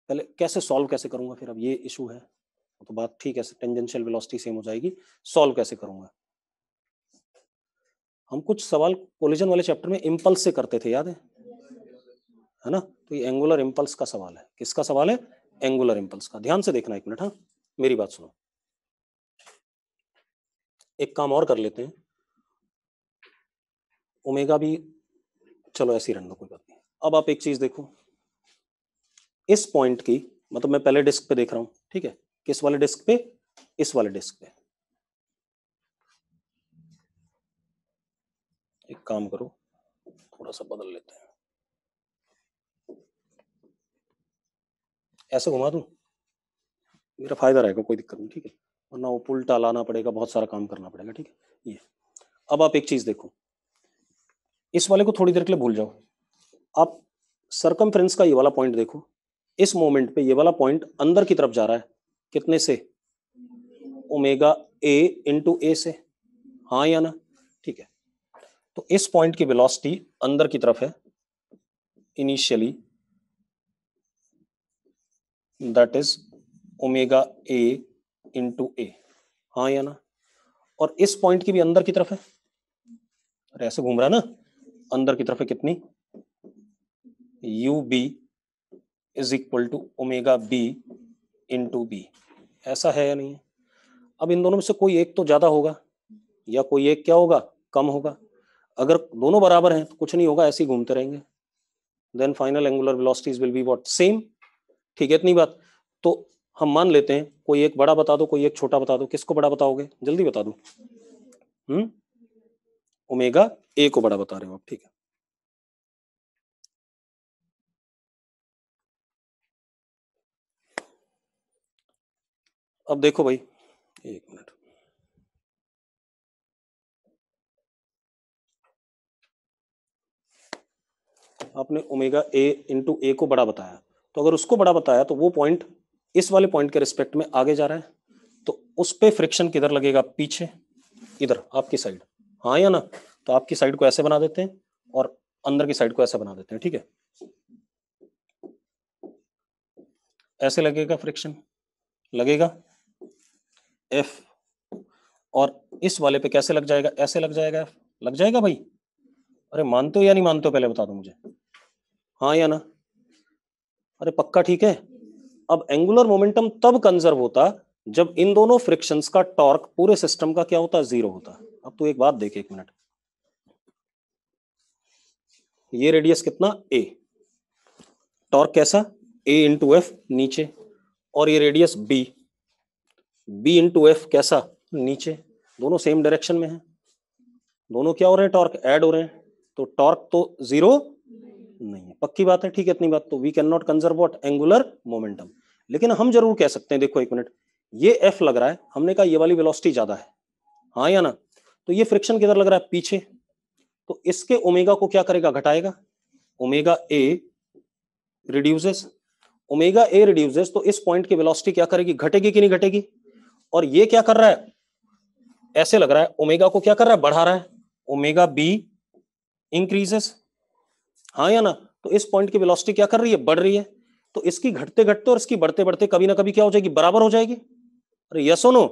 पहले कैसे सॉल्व कैसे करूंगा फिर, अब ये इशू है तो बात ठीक है, टेंजेंशियल वेलोसिटी सेम हो जाएगी, सॉल्व कैसे करूंगा। हम कुछ सवाल कोलिजन वाले चैप्टर में इम्पल्स से करते थे, याद है ना। तो ये एंगुलर इम्पल्स का सवाल है, किसका सवाल है, एंगुलर इम्पल्स का। ध्यान से देखना एक मिनट, हाँ मेरी बात सुनो। एक काम और कर लेते हैं, ओमेगा भी चलो ऐसे ही रहने दो, कोई बात नहीं। अब आप एक चीज देखो, इस पॉइंट की, मतलब मैं पहले डिस्क पे देख रहा हूं, ठीक है, किस वाले डिस्क पे, इस वाले डिस्क पे। एक काम करो, थोड़ा सा बदल लेते हैं, ऐसे घुमा दूं, मेरा फायदा रहेगा, कोई दिक्कत नहीं, ठीक है। वरना वो उल्टा लाना पड़ेगा, बहुत सारा काम करना पड़ेगा, ठीक है। ये अब आप एक चीज देखो, इस वाले को थोड़ी देर के लिए भूल जाओ, आप सरकमफ्रेंस का ये वाला पॉइंट देखो। इस मोमेंट पे ये वाला पॉइंट अंदर की तरफ जा रहा है, कितने से, ओमेगा ए इंटू ए से, हाँ या ना, ठीक है। तो इस पॉइंट की वेलोसिटी अंदर की तरफ है initially, that is omega A into A, हाँ या ना। और इस पॉइंट की भी अंदर की तरफ है, अरे ऐसे घूम रहा है ना, अंदर की तरफ है कितनी, U B is equal to omega B into B, ऐसा है या नहीं है। अब इन दोनों में से कोई एक तो ज्यादा होगा या कोई एक क्या होगा, कम होगा। अगर दोनों बराबर हैं तो कुछ नहीं होगा, ऐसे ही घूमते रहेंगे, then final angular velocities will be what, same, ठीक है, इतनी बात। तो हम मान लेते हैं, कोई एक बड़ा बता दो, कोई एक छोटा बता दो, किसको बड़ा बताओगे, जल्दी बता दो। ओमेगा ए को बड़ा बता रहे हो आप, ठीक है। अब देखो भाई, एक मिनट, आपने ओमेगा ए इंटू ए को बड़ा बताया, तो अगर उसको बड़ा बताया तो वो पॉइंट इस वाले पॉइंट के रिस्पेक्ट में आगे जा रहा है, तो उस पे फ्रिक्शन किधर लगेगा? पीछे, इधर आपकी साइड, हाँ या ना? तो आपकी साइड को ऐसे बना देते हैं और अंदर की साइड को ऐसे बना देते हैं, ठीक है? ऐसे लगेगा फ्रिक्शन, लगेगा एफ, और इस वाले पे कैसे लग जाएगा? ऐसे लग जाएगा एफ, लग जाएगा भाई? अरे मानते हो या नहीं मानते हो, पहले बता दो मुझे, हाँ या ना? अरे पक्का, ठीक है। अब एंगुलर मोमेंटम तब कंजर्व होता जब इन दोनों फ्रिक्शंस का टॉर्क पूरे सिस्टम का क्या होता? जीरो होता। अब तो एक बात देख, एक मिनट, ये रेडियस कितना? ए, टॉर्क कैसा? ए इंटू एफ नीचे, और ये radius B, B into F कैसा? नीचे, दोनों सेम डायरेक्शन में है, दोनों क्या हो रहे हैं? टॉर्क ऐड हो रहे हैं, तो टॉर्क तो जीरो नहीं है, पक्की बात है, ठीक है? इतनी बात तो we can not conserve what? Angular momentum. लेकिन हम जरूर कह सकते हैं, देखो एक मिनट, ये एफ लग रहा है, हमने कहा ये वाली वेलोसिटी ज्यादा है, हाँ या ना? तो ये फ्रिक्शन किधर लग रहा है? पीछे, तो इसके ओमेगा को क्या करेगा? घटाएगा, omega A reduces, omega A reduces, तो इस पॉइंट की वेलोसिटी क्या करेगी? घटेगी कि नहीं घटेगी? और ये क्या कर रहा है? ऐसे लग रहा है, ओमेगा को क्या कर रहा है? बढ़ा रहा है, ओमेगा बी इंक्रीजेस, हाँ या ना? तो इस पॉइंट की वेलोसिटी क्या कर रही है? बढ़ रही है, तो इसकी घटते घटते और इसकी बढ़ते बढ़ते कभी ना कभी क्या हो जाएगी? बराबर हो जाएगी। अरे यस और नो?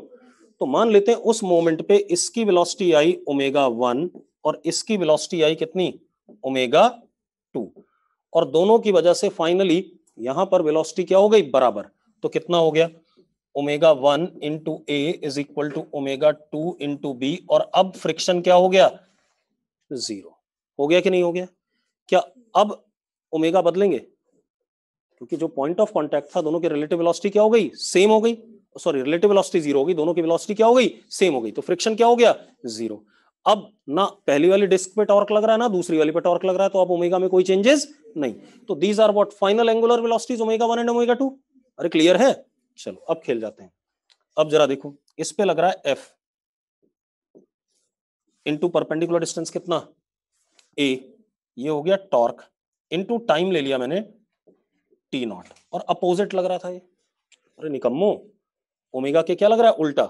तो मान लेते हैं उस मोमेंट पे इसकी वेलोसिटी आई ओमेगा 1 और इसकी वेलोसिटी आई कितनी? ओमेगा 2, और दोनों की वजह से फाइनली यहां पर वेलोसिटी क्या हो गई? बराबर। तो कितना हो गया? Omega 1 into A is equal to omega 2 into B, और अब फ्रिक्शन क्या हो गया? जीरो हो गया कि नहीं हो गया? क्या अब ओमेगा बदलेंगे? क्योंकि जो पॉइंट ऑफ कांटेक्ट था, दोनों की रिलेटिव वेलोसिटी क्या हो गई? सेम हो गई, सॉरी रिलेटिव वेलोसिटी जीरो हो गई, दोनों की वेलोसिटी क्या हो गई? सेम हो गई, तो फ्रिक्शन क्या हो गया? जीरो। अब ना पहली वाली डिस्क पे टॉर्क लग रहा है ना दूसरी वाली पे टॉर्क लग रहा है, तो अब ओमेगा में कोई चेंजेस नहीं। तो these are what? Final angular velocities omega 1 and omega 2। अरे क्लियर है? चलो अब खेल जाते हैं। अब जरा देखो, इस पे लग रहा है एफ इंटू परपेंडिकुलर डिस्टेंस कितना? ए, ये हो गया टॉर्क, इंटू टाइम ले लिया मैंने टी नॉट, और अपोजिट लग रहा था ये। अरे निकम्मो, ओमेगा के क्या लग रहा है? उल्टा,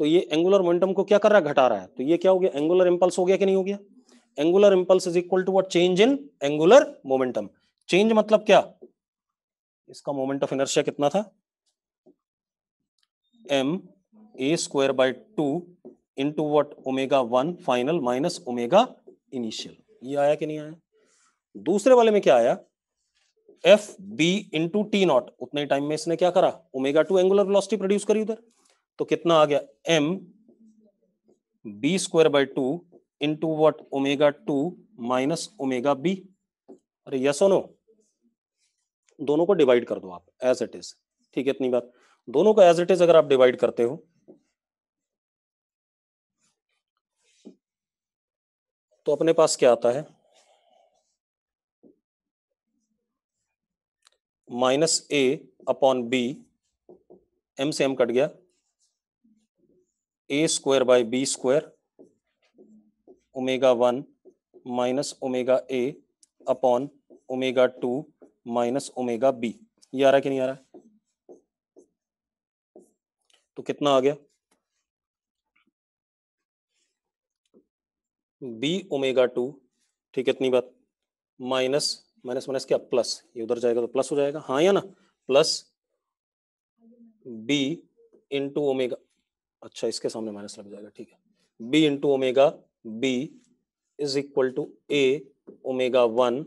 तो ये एंगुलर मोमेंटम को क्या कर रहा है? घटा रहा है, तो ये क्या हो गया? एंगुलर इंपल्स हो गया कि नहीं हो गया? Angular impulse is equal to what? Change in angular momentum. Change मतलब क्या? इसका मोमेंट ऑफ इनर्शिया कितना था? m a square by 2 into what? Omega 1 final minus omega initial. ये आया कि नहीं आया? दूसरे वाले में क्या आया? F B into T naught, उतने टाइम में इसने क्या करा? ओमेगा 2 एंगुलर वेलोसिटी प्रोड्यूस करी उधर, तो कितना आ गया? m B square by 2 into what? Omega 2 minus omega B. अरे यस और नो? दोनों को डिवाइड कर दो आप एज इट इज, ठीक है? इतनी बात, दोनों को एज इट इज अगर आप डिवाइड करते हो तो अपने पास क्या आता है? Minus A upon B, M से एम कट गया, A square by B square omega 1 minus omega A upon omega 2 minus omega B. ये आ रहा है कि नहीं आ रहा है? तो कितना आ गया? बी ओमेगा 2, ठीक है? इतनी बात, माइनस माइनस माइनस क्या? प्लस, ये उधर जाएगा तो प्लस हो जाएगा, हाँ या ना? प्लस बी इंटू ओमेगा, अच्छा इसके सामने माइनस लग जाएगा, ठीक है? B into omega B is equal to A omega 1,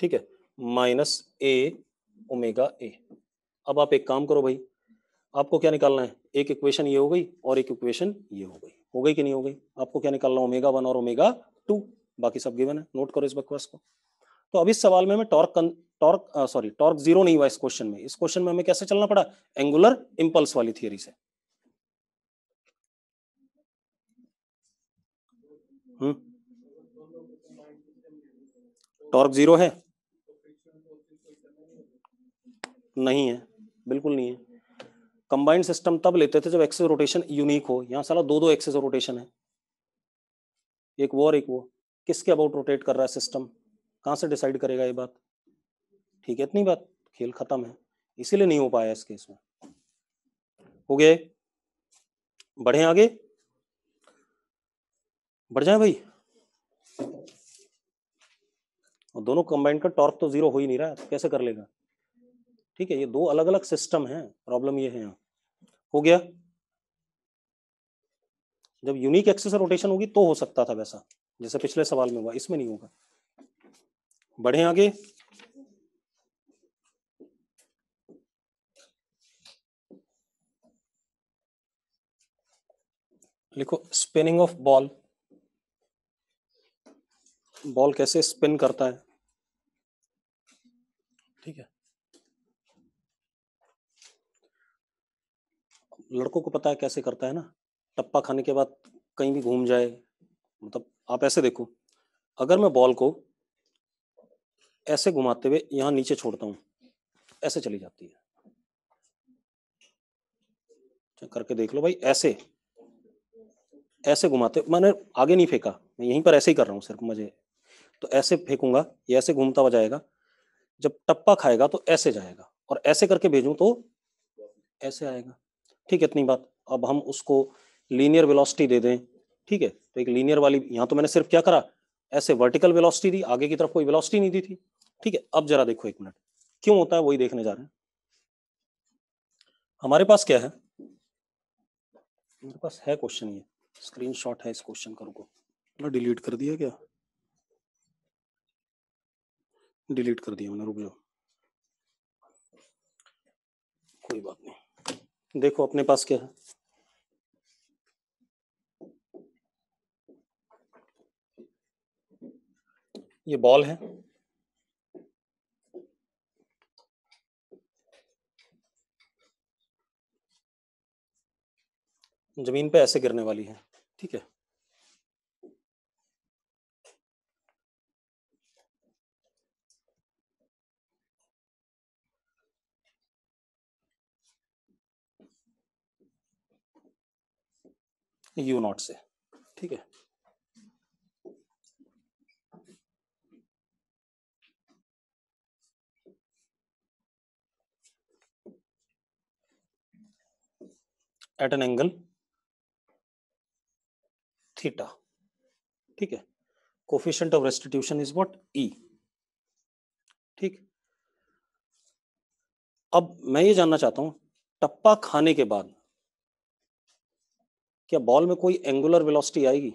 ठीक है? Minus A omega A. अब आप एक काम करो भाई, आपको क्या निकालना है? एक इक्वेशन ये हो गई और एक इक्वेशन ये हो गई कि नहीं हो गई? आपको क्या निकालना? ओमेगा 1 और ओमेगा 2, बाकी सब गिवन है, नोट करो इस बकवास को। तो अब इस सवाल में हमें टॉर्क जीरो नहीं हुआ इस क्वेश्चन में। इस क्वेश्चन में हमें कैसे चलना पड़ा? एंगुलर इंपल्स वाली थियरी से। टॉर्क जीरो है? नहीं है, बिल्कुल नहीं है। कंबाइंड सिस्टम तब लेते थे जब एक्सेस रोटेशन यूनिक हो। यहाँ साला दो एक्सेस रोटेशन है, एक वो और एक वो। किसके अबाउट रोटेट कर रहा है सिस्टम? कहाँ से डिसाइड करेगा ये बात? ठीक है, इतनी बात, खेल खत्म है, इसीलिए नहीं हो पाया इस केस में। हो गए, बढ़े आगे, बढ़ जाए भाई। और दोनों कंबाइंड का टॉर्क तो जीरो हो ही नहीं रहा है, तो कैसे कर लेगा? ठीक है, ये दो अलग अलग सिस्टम हैं, प्रॉब्लम ये है यहाँ। हो गया, जब यूनिक एक्सिस से रोटेशन होगी तो हो सकता था वैसा, जैसे पिछले सवाल में हुआ, इसमें नहीं होगा। बढ़े आगे, लिखो स्पिनिंग ऑफ बॉल। बॉल कैसे स्पिन करता है, ठीक है। लड़कों को पता है कैसे करता है ना, टप्पा खाने के बाद कहीं भी घूम जाए, मतलब आप ऐसे देखो, अगर मैं बॉल को ऐसे घुमाते हुए यहां नीचे छोड़ता हूं, ऐसे चली जाती है। करके देख लो भाई, ऐसे ऐसे घुमाते, मैंने आगे नहीं फेंका, मैं यहीं पर ऐसे ही कर रहा हूं सिर्फ मजे। तो ऐसे फेंकूंगा, ये ऐसे घूमता हुआ जाएगा, जब टप्पा खाएगा तो ऐसे जाएगा, और ऐसे करके भेजूं तो ऐसे आएगा। ठीक है, इतनी बात। अब हम उसको लीनियर वेलोसिटी दे दें, ठीक है, तो एक लीनियर वाली, यहां तो मैंने सिर्फ क्या करा, ऐसे वर्टिकल वेलोसिटी दी, आगे की तरफ कोई वेलोसिटी नहीं दी थी। ठीक है, अब जरा देखो एक मिनट, क्यों होता है वही देखने जा रहे हैं। हमारे पास क्या है, मेरे पास है क्वेश्चन, ये स्क्रीनशॉट है इस क्वेश्चन का, रुको, डिलीट कर दिया क्या? डिलीट कर दिया मैंने, रुक जाओ, कोई बात नहीं। देखो अपने पास क्या है, ये बॉल है, जमीन पे ऐसे गिरने वाली है, ठीक है। यू नॉट से, ठीक है। एट एन एंगल थीटा, ठीक है। Coefficient of restitution is what, E, ठीक। अब मैं ये जानना चाहता हूं, टप्पा खाने के बाद क्या बॉल में कोई एंगुलर वेलोसिटी आएगी?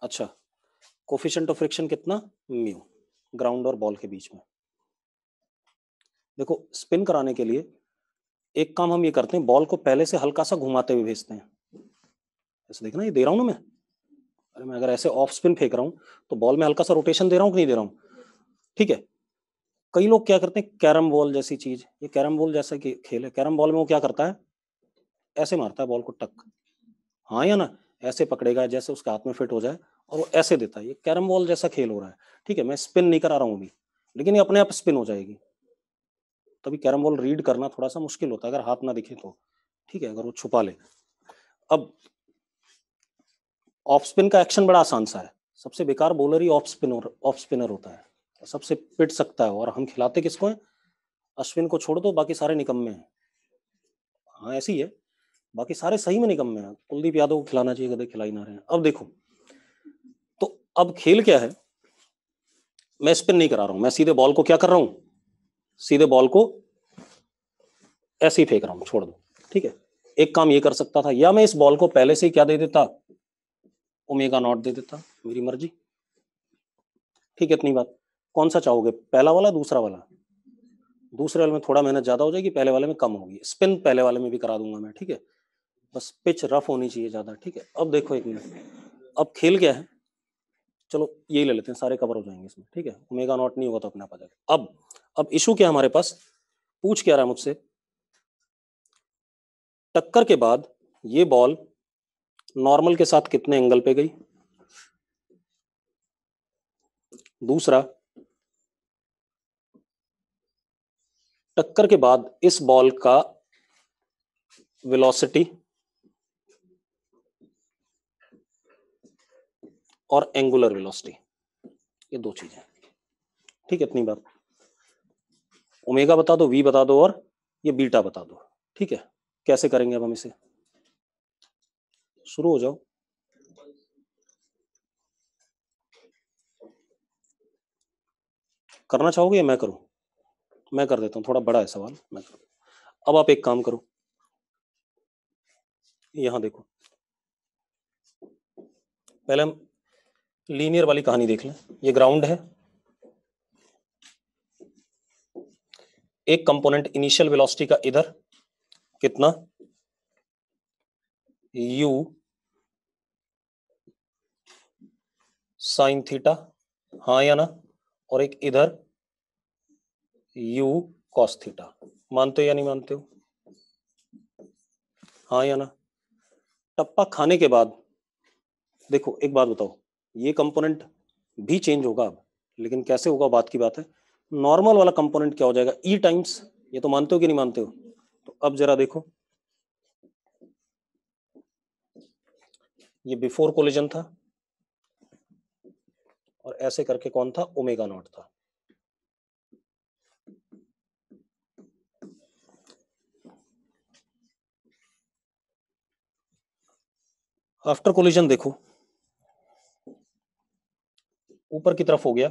अच्छा, कोफिशिएंट ऑफ फ्रिक्शन कितना, म्यू, ग्राउंड और बॉल के बीच में। देखो स्पिन कराने के लिए एक काम हम ये करते हैं, बॉल को पहले से हल्का सा घुमाते हुए भेजते हैं, ऐसे देखना, ये दे रहा हूं ना मैं, अरे मैं अगर ऐसे ऑफ स्पिन फेंक रहा हूं तो बॉल में हल्का सा रोटेशन दे रहा हूं कि नहीं दे रहा हूं, ठीक है। कई लोग क्या करते हैं, कैरम बॉल जैसी चीज, ये कैरम बॉल जैसा कि खेल है, कैरम बॉल में वो क्या करता है, ऐसे मारता है बॉल को टक, हाँ या ना, ऐसे पकड़ेगा जैसे उसके हाथ में फिट हो जाए, और वो ऐसे देता है, ये कैरम बॉल जैसा खेल हो रहा है, ठीक है। मैं स्पिन नहीं करा रहा हूं अभी, लेकिन ये अपने आप स्पिन हो जाएगी। तभी कैरम बॉल रीड करना थोड़ा सा मुश्किल होता है अगर हाथ ना दिखे तो, ठीक है, अगर वो छुपा ले। अब ऑफ स्पिन का एक्शन बड़ा आसान सा है, सबसे बेकार बॉलर ही ऑफ स्पिनर होता है, सबसे पिट सकता है, और हम खिलाते किसको हैं, अश्विन को छोड़ दो, बाकी सारे निकम्मे हैं। हाँ ऐसी है, बाकी सारे सही में निकम्मे हैं, कुलदीप यादव को खिलाना चाहिए, कदे खिला ही ना रहे हैं। अब देखो, तो अब खेल क्या है, मैं स्पिन नहीं करा रहा हूं, मैं सीधे बॉल को क्या कर रहा हूं, सीधे बॉल को ऐसे ही फेंक रहा हूं, छोड़ दो, ठीक है। एक काम ये कर सकता था, या मैं इस बॉल को पहले से ही क्या दे देता, ओमेगा नॉट दे देता, मेरी मर्जी, ठीक है, इतनी बात। कौन सा चाहोगे, पहला वाला दूसरा वाला? दूसरे वाले में थोड़ा मेहनत ज्यादा हो जाएगी, पहले वाले में कम होगी, स्पिन पहले वाले में भी करा दूंगा मैं, ठीक है, बस पिच रफ होनी चाहिए ज्यादा, ठीक है। अब देखो एक मिनट, अब खेल क्या है, चलो यही ले लेते हैं, सारे कवर हो जाएंगे इसमें, ठीक है, ओमेगा नॉट नहीं होगा तो अपने आप आ जाएगा। अब इशू क्या है हमारे पास, पूछ क्या रहा है मुझसे, टक्कर के बाद ये बॉल नॉर्मल के साथ कितने एंगल पे गई, दूसरा टक्कर के बाद इस बॉल का वेलोसिटी और एंगुलर वेलोसिटी, ये दो चीजें, ठीक है, इतनी बात। ओमेगा बता दो, वी बता दो और ये बीटा बता दो। ठीक है, कैसे करेंगे अब हम इसे? शुरू हो जाओ। करना चाहोगे या मैं करूं? मैं कर देता हूं, थोड़ा बड़ा है सवाल, मैं करूं। अब आप एक काम करो, यहां देखो, पहले हम लीनियर वाली कहानी देख लें। ये ग्राउंड है, एक कंपोनेंट इनिशियल वेलोसिटी का इधर कितना u साइन थीटा, हाँ या ना, और एक इधर u कॉस थीटा। मानते हो या नहीं मानते हो? हाँ या ना? टप्पा खाने के बाद देखो एक बात बताओ, ये कंपोनेंट भी चेंज होगा अब, लेकिन कैसे होगा बात की बात है। नॉर्मल वाला कंपोनेंट क्या हो जाएगा, ई टाइम्स। ये तो मानते हो कि नहीं मानते हो? तो अब जरा देखो, ये बिफोर कोलिजन था और ऐसे करके कौन था, ओमेगा नॉट था। आफ्टर कोलिजन देखो, ऊपर की तरफ हो गया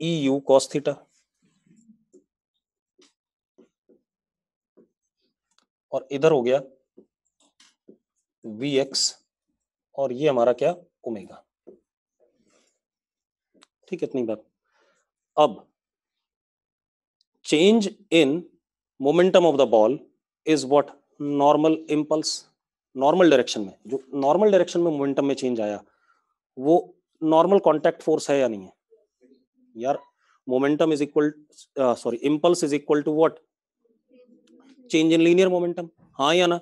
ई यू कॉस थीटा और इधर हो गया वी एक्स और ये हमारा क्या, ओमेगा। ठीक है, इतनी बात। अब change in momentum of the ball is what, normal impulse. Normal direction में, जो नॉर्मल डायरेक्शन में मोमेंटम में चेंज आया वो नॉर्मल कांटेक्ट फोर्स है या नहीं है यार? Momentum is equal, sorry, impulse is equal to what, change in linear momentum, हाँ या ना?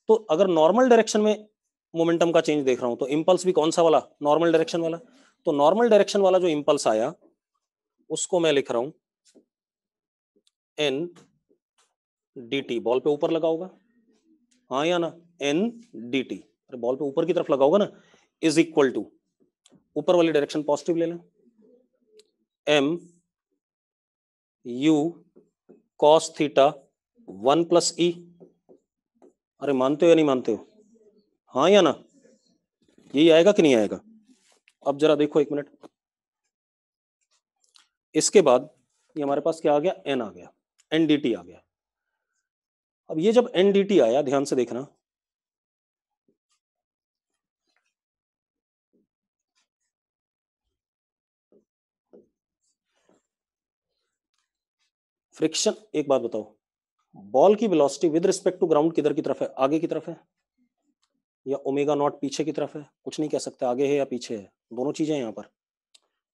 तो अगर नॉर्मल डायरेक्शन में मोमेंटम का चेंज देख रहा हूं तो इम्पल्स भी कौन सा वाला, नॉर्मल डायरेक्शन वाला। तो नॉर्मल डायरेक्शन वाला जो इम्पल्स आया उसको मैं लिख रहा हूं एन डी टी। बॉल पे ऊपर लगा होगा, हाँ या ना? एन डी टी, अरे बॉल पे ऊपर की तरफ लगा होगा ना, इज इक्वल टू, ऊपर वाली डायरेक्शन पॉजिटिव ले लें, M U cos theta 1 + e। अरे मानते हो या नहीं मानते हो? हाँ या ना? यही आएगा कि नहीं आएगा? अब जरा देखो एक मिनट, इसके बाद ये हमारे पास क्या आ गया, एन आ गया, एनडीटी आ गया। अब ये जब एनडीटी आया, ध्यान से देखना, फ्रिक्शन, एक बात बताओ, बॉल की velocity with respect to ground किधर की तरफ है, आगे की तरफ है या ओमेगा नॉट पीछे की तरफ है? कुछ नहीं कह सकते आगे है या पीछे है, दोनों चीजें यहाँ पर।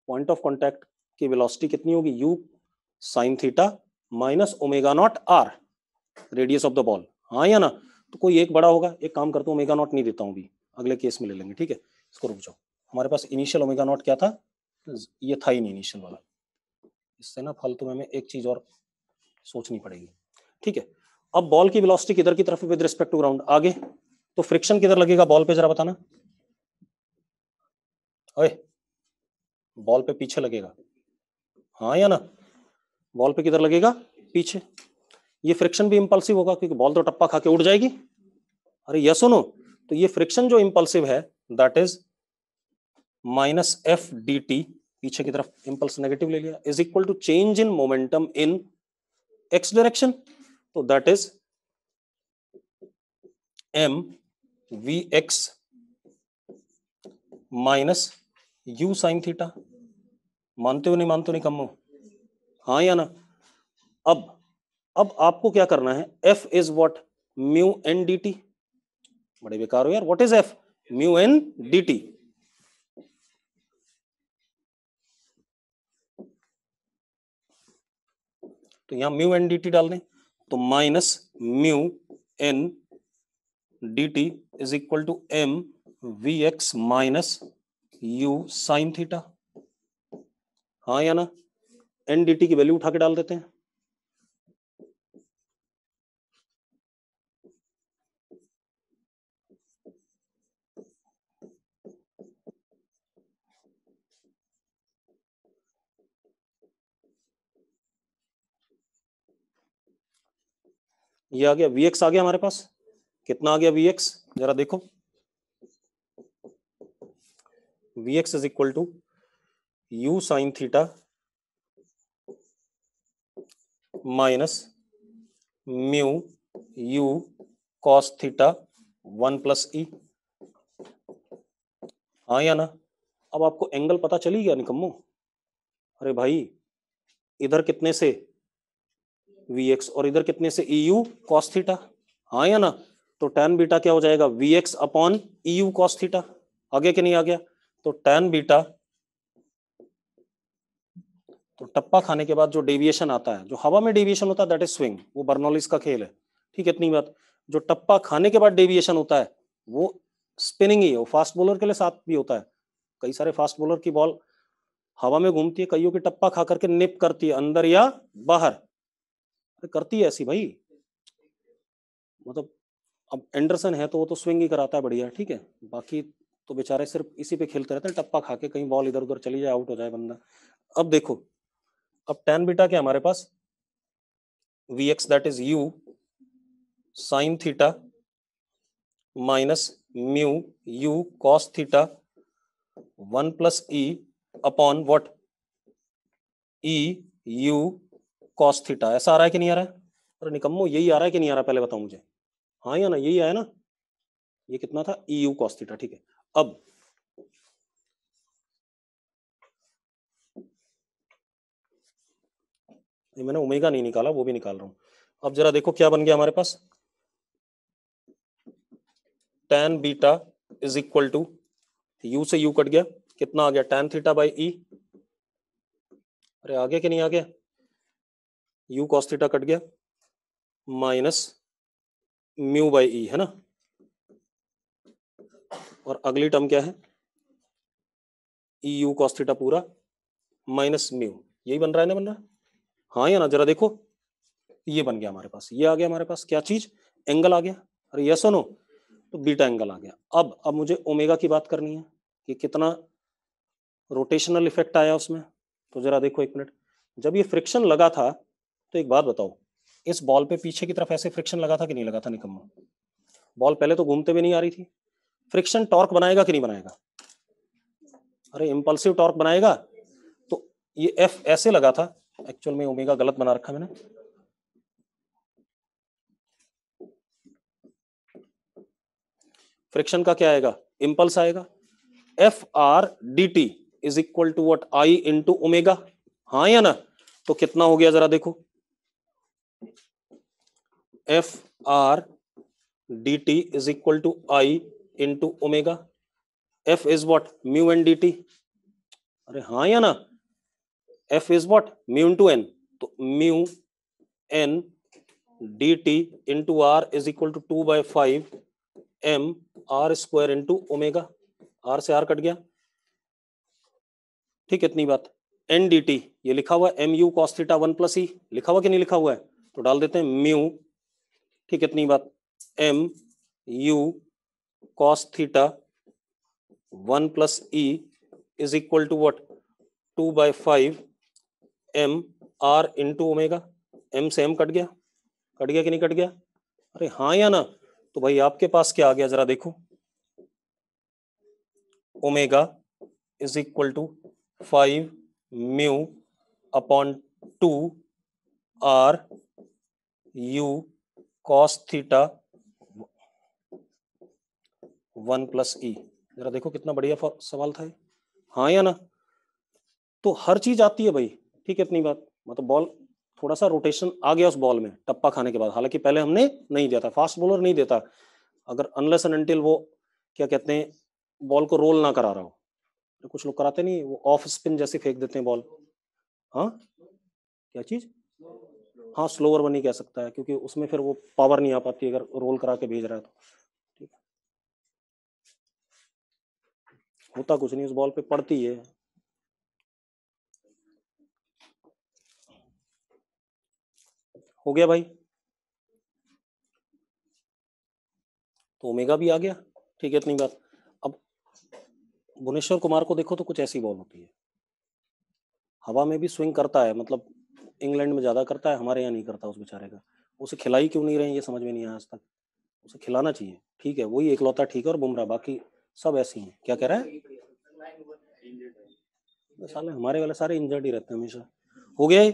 पॉइंट ऑफ कॉन्टैक्ट की वेलोसिटी कितनी होगी, U sine theta minus omega naught R, radius of the ball, हाँ या ना? तो कोई एक बड़ा होगा, एक काम करता हूँ ओमेगा नॉट नहीं देता हूँ अभी, अगले केस में ले लेंगे। ठीक है, इसको रुक जाओ, हमारे पास इनिशियल ओमेगा नॉट क्या था, ये था ही नहीं इनिशियल वाला। इससे ना फालतू में एक चीज और सोचनी पड़ेगी। ठीक है, अब बॉल की वेलोसिटी किधर की तरफ विद रिस्पेक्ट टू ग्राउंड, आगे। तो फ्रिक्शन किधर लगेगा बॉल पे, जरा बताना। ओए, बॉल पे पीछे लगेगा, हाँ या ना? बॉल पे किधर लगेगा, पीछे। ये फ्रिक्शन भी इंपल्सिव होगा क्योंकि बॉल तो टप्पा खा के उड़ जाएगी। अरे यस सुनो, तो ये फ्रिक्शन जो इंपल्सिव है that is minus F D T, पीछे की तरफ इंपल्स नेगेटिव ले लिया, is equal to change in momentum in X direction. तो that is M V X minus U sine theta. मानते हो नहीं मानते हो, नहीं कम हो, हाँ या ना? अब अब आपको क्या करना है, F is what, mu N D T. बड़े बेकार हो यार, what is F, mu N D T. तो यहां म्यू एन डी टी डाल दें, तो minus mu N D T is equal to M V X minus U sine theta, हाँ या ना? एन डी टी की वैल्यू उठा के डाल देते हैं, ये आ गया Vx आ गया हमारे पास, कितना आ गया Vx जरा देखो, Vx is equal to u sine theta minus mu u cos theta 1 plus E. हाँ या ना? अब आपको एंगल पता चली गया निकम्मो? अरे भाई इधर कितने से Vx और इधर कितने से EU cos थीटा, हाँ या ना? तो tan बीटा क्या हो जाएगा Vx upon EU cos theta, आ गया कि नहीं आ गया? तो tan बीटा, तो टप्पा खाने के बाद जो डेविएशन आता है, जो हवा में डेविएशन होता है दैट इज स्विंग, वो बर्नौलिस का खेल है, ठीक है इतनी बात। जो टप्पा खाने के बाद डेविएशन होता है वो स्पिनिंग ही है, वो फास्ट बॉलर के लिए साथ भी होता है। कई सारे फास्ट बॉलर की बॉल हवा में घूमती है, कईयों की टप्पा खा करके निप करती है अंदर या बाहर, करती है ऐसी भाई, मतलब अब एंडरसन है तो वो तो स्विंग ही कराता है बढ़िया, ठीक है, बाकी तो बेचारे सिर्फ इसी पे खेलते रहते हैं, टप्पा खा के कहीं बॉल इधर उधर चली जाए आउट हो जाए बंदा। अब देखो, अब tan बीटा क्या हमारे पास Vx that is u sine theta minus mu u cos theta 1 plus E upon what e u cos theta. ऐसा आ रहा है कि नहीं आ रहा है? अरे निकम्मो यही आ रहा है कि नहीं आ रहा पहले बताओ मुझे, हाँ या ना? यही आया ना, ये कितना था EU cos थीटा, ठीक है। अब मैंने ओमेगा नहीं निकाला, वो भी निकाल रहा हूं। अब जरा देखो क्या बन गया हमारे पास, tan beta is equal to u से u कट गया, कितना आ गया tan थीटा बाई e, अरे आ गया कि नहीं आ गया, u cos थीटा कट गया माइनस म्यू बाई ई, है ना, और अगली टर्म क्या है EU cos थीटा पूरा माइनस म्यू, यही बन रहा है ना, बन रहा है हाँ या ना? जरा देखो ये बन गया हमारे पास, ये आ गया हमारे पास क्या चीज, एंगल आ गया, अरे यस और नो, तो बीटा एंगल आ गया। अब मुझे ओमेगा की बात करनी है कि कितना रोटेशनल इफेक्ट आया उसमें, तो जरा देखो एक मिनट, जब ये फ्रिक्शन लगा था तो एक बात बताओ, इस बॉल पे पीछे की तरफ ऐसे फ्रिक्शन लगा था कि नहीं लगा था निकम्मा? बॉल पहले तो घूमते हुए नहीं आ रही थी, फ्रिक्शन टॉर्क बनाएगा कि नहीं बनाएगा? अरे इंपल्सिव टॉर्क बनाएगा। तो ये F ऐसे लगा था, एक्चुअल में ओमेगा गलत बना रखा मैंने, फ्रिक्शन का क्या आएगा, इंपल्स आएगा, F R D T is equal to what I into omega, हाँ या ना? तो कितना हो गया जरा देखो, F R D T is equal to I into omega, F is what mu N D T, अरे हाँ या ना? F is what mu into N, तो mu N D T into R is equal to 2/5 M R square into omega, R से are cut गया, ठीक है इतनी बात। एन डी टी ये लिखा हुआ है M U cos theta 1 plus E, लिखा हुआ कि नहीं लिखा हुआ है? तो डाल देते हैं म्यू, ठीक है इतनी बात, M U cos theta 1 plus E is equal to what 2/5 M R into omega, M से एम कट गया, कट गया कि नहीं कट गया? अरे हाँ या ना? तो भाई आपके पास क्या आ गया जरा देखो, omega is equal to 5 mu upon 2 R U cos theta 1 plus E. जरा देखो कितना बढ़िया सवाल था ये, हाँ या ना? तो हर चीज आती है भाई, ठीक है इतनी बात, मतलब बॉल थोड़ा सा रोटेशन आ गया उस बॉल में टप्पा खाने के बाद, हालांकि पहले हमने नहीं दिया था, फास्ट बॉलर नहीं देता, अगर अनलेस एंड अनटिल वो क्या कहते हैं बॉल को रोल ना करा रहा हो, तो कुछ लोग कराते नहीं, वो ऑफ स्पिन जैसे फेंक देते हैं बॉल, हाँ क्या चीज, हाँ स्लोअर वन ही कह सकता है, क्योंकि उसमें फिर वो पावर नहीं आ पाती अगर रोल करा के भेज रहा है तो, ठीक होता कुछ नहीं, उस बॉल पे पड़ती है। हो गया भाई, तो ओमेगा भी आ गया, ठीक है इतनी बात। अब भुवनेश्वर कुमार को देखो तो कुछ ऐसी बॉल होती है, हवा में भी स्विंग करता है, मतलब इंग्लैंड में ज्यादा करता है, हमारे यहाँ नहीं करता उस बेचारे का, उसे खिलाई क्यों नहीं रहे हैं ये समझ में नहीं आया आज तक। उसे खिलाना चाहिए, ठीक है, वही इकलौता ठीक है, और बुमराह, बाकी सब ऐसे ही हैं। क्या कह रहा है? साले हमारे वाले सारे इंजर्ड ही रहते हैं हमेशा। हो गया ये?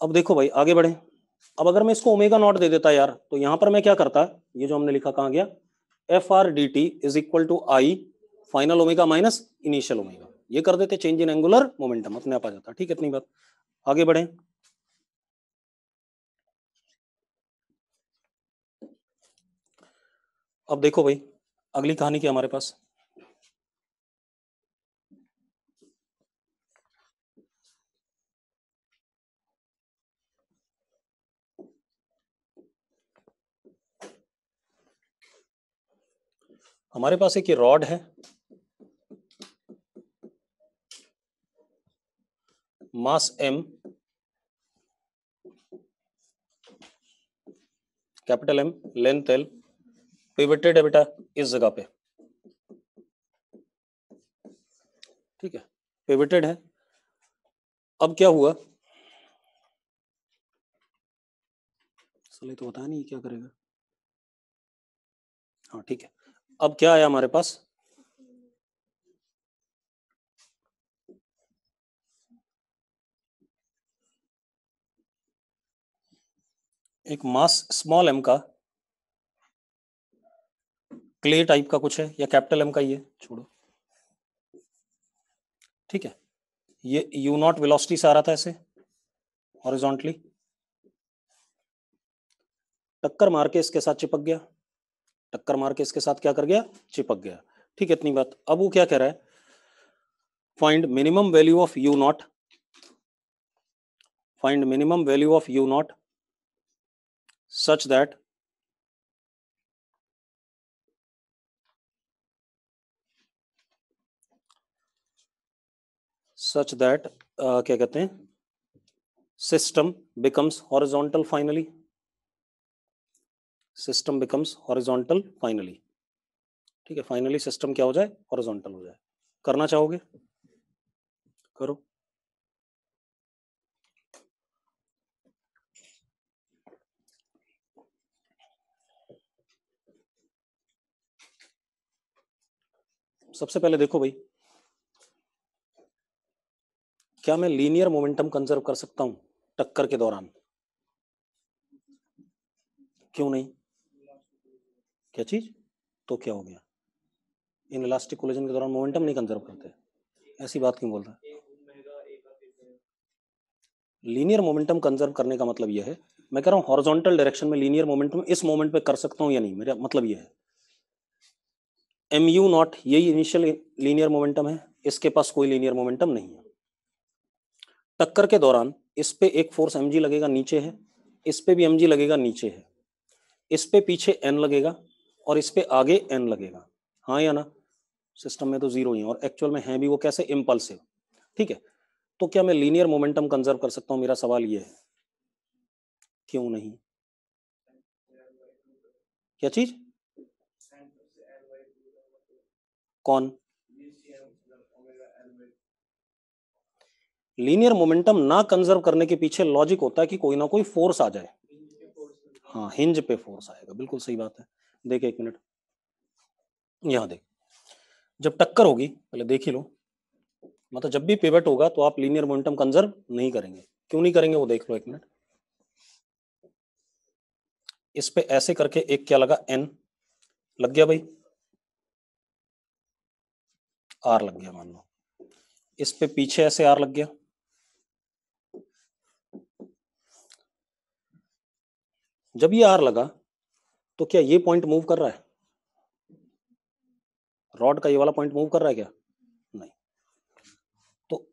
अब देखो भाई आगे बढ़े। अब अगर मैं इसको ओमेगा नॉट दे देता यार, तो यहां पर मैं क्या करता, ये जो हमने लिखा कहां गया, F R D T is equal to I final omega minus initial omega, ये कर देते चेंज इन एंगुलर मोमेंटम, अपने आप आ जाता। ठीक है, इतनी बात। आगे बढ़े। अब देखो भाई अगली कहानी क्या हमारे पास, हमारे पास एक ये रॉड है, मास m, capital M, length L, pivoted है बेटा इस जगह पे, ठीक है, पिवटेड है। अब क्या हुआ, साले तो बताया नहीं क्या करेगा। हाँ ठीक है, अब क्या आया हमारे पास, एक मास स्मॉल m का क्ले टाइप का कुछ है, या कैपिटल M का ही है, छोड़ो, ठीक है, ये यू नॉट वेलोसिटी से आ रहा था ऐसे हॉरिजॉन्टली, टक्कर मार के इसके साथ चिपक गया, टक्कर मार के इसके साथ क्या कर गया, चिपक गया। ठीक है, इतनी बात। अब वो क्या कह रहा है, find minimum value of you not, find minimum value of you not such that क्या कहते हैं, system becomes horizontal finally, system becomes horizontal finally. ठीक है, फाइनली सिस्टम क्या हो जाए, हॉरिजॉन्टल हो जाए। करना चाहोगे करो। सबसे पहले देखो भाई, क्या मैं लीनियर मोमेंटम कंजर्व कर सकता हूं टक्कर के दौरान? क्यों नहीं? क्या चीज? तो क्या हो गया, इन इलास्टिक कोलिजन के दौरान मोमेंटम नहीं कंजर्व करते? ऐसी बात क्यों बोल रहा है? लीनियर मोमेंटम कंजर्व करने का मतलब यह है, मैं कह रहा हूं हॉरिजॉन्टल डायरेक्शन में लीनियर मोमेंटम इस मोमेंट पे कर सकता हूं या नहीं, मेरा मतलब यह है एम यू नॉट यही इनिशियल लीनियर मोमेंटम है, इसके पास कोई लीनियर मोमेंटम नहीं है। टक्कर के दौरान इस पे एक फोर्स mg लगेगा नीचे है, इस पे भी mg लगेगा नीचे है, इस पे पीछे n लगेगा और इस पे आगे n लगेगा, हाँ या ना? सिस्टम में तो जीरो ही है और एक्चुअल में है भी वो कैसे, इम्पल्सिव। ठीक है, तो क्या मैं लीनियर मोमेंटम कंजर्व कर सकता हूं, मेरा सवाल ये है। क्यों नहीं? क्या चीज? कौन? लीनियर मोमेंटम ना कंजर्व करने के पीछे लॉजिक होता है कि कोई ना कोई फोर्स आ जाए। हाँ, हिंज पे फोर्स आएगा, बिल्कुल सही बात है। देख एक मिनट, यहां देख, जब टक्कर होगी पहले देख ही लो, मतलब जब भी पिवट होगा तो आप लीनियर मोमेंटम कंजर्व नहीं करेंगे। क्यों नहीं करेंगे वो देख लो एक मिनट। इस पे ऐसे करके एक क्या लगा, एन लग गया भाई, आर लग गया मान लो, इस पे पीछे ऐसे आर लग गया, जब ये आर लगा तो क्या ये पॉइंट मूव कर रहा है, रॉड का ये वाला पॉइंट मूव कर रहा है क्या? नहीं। तो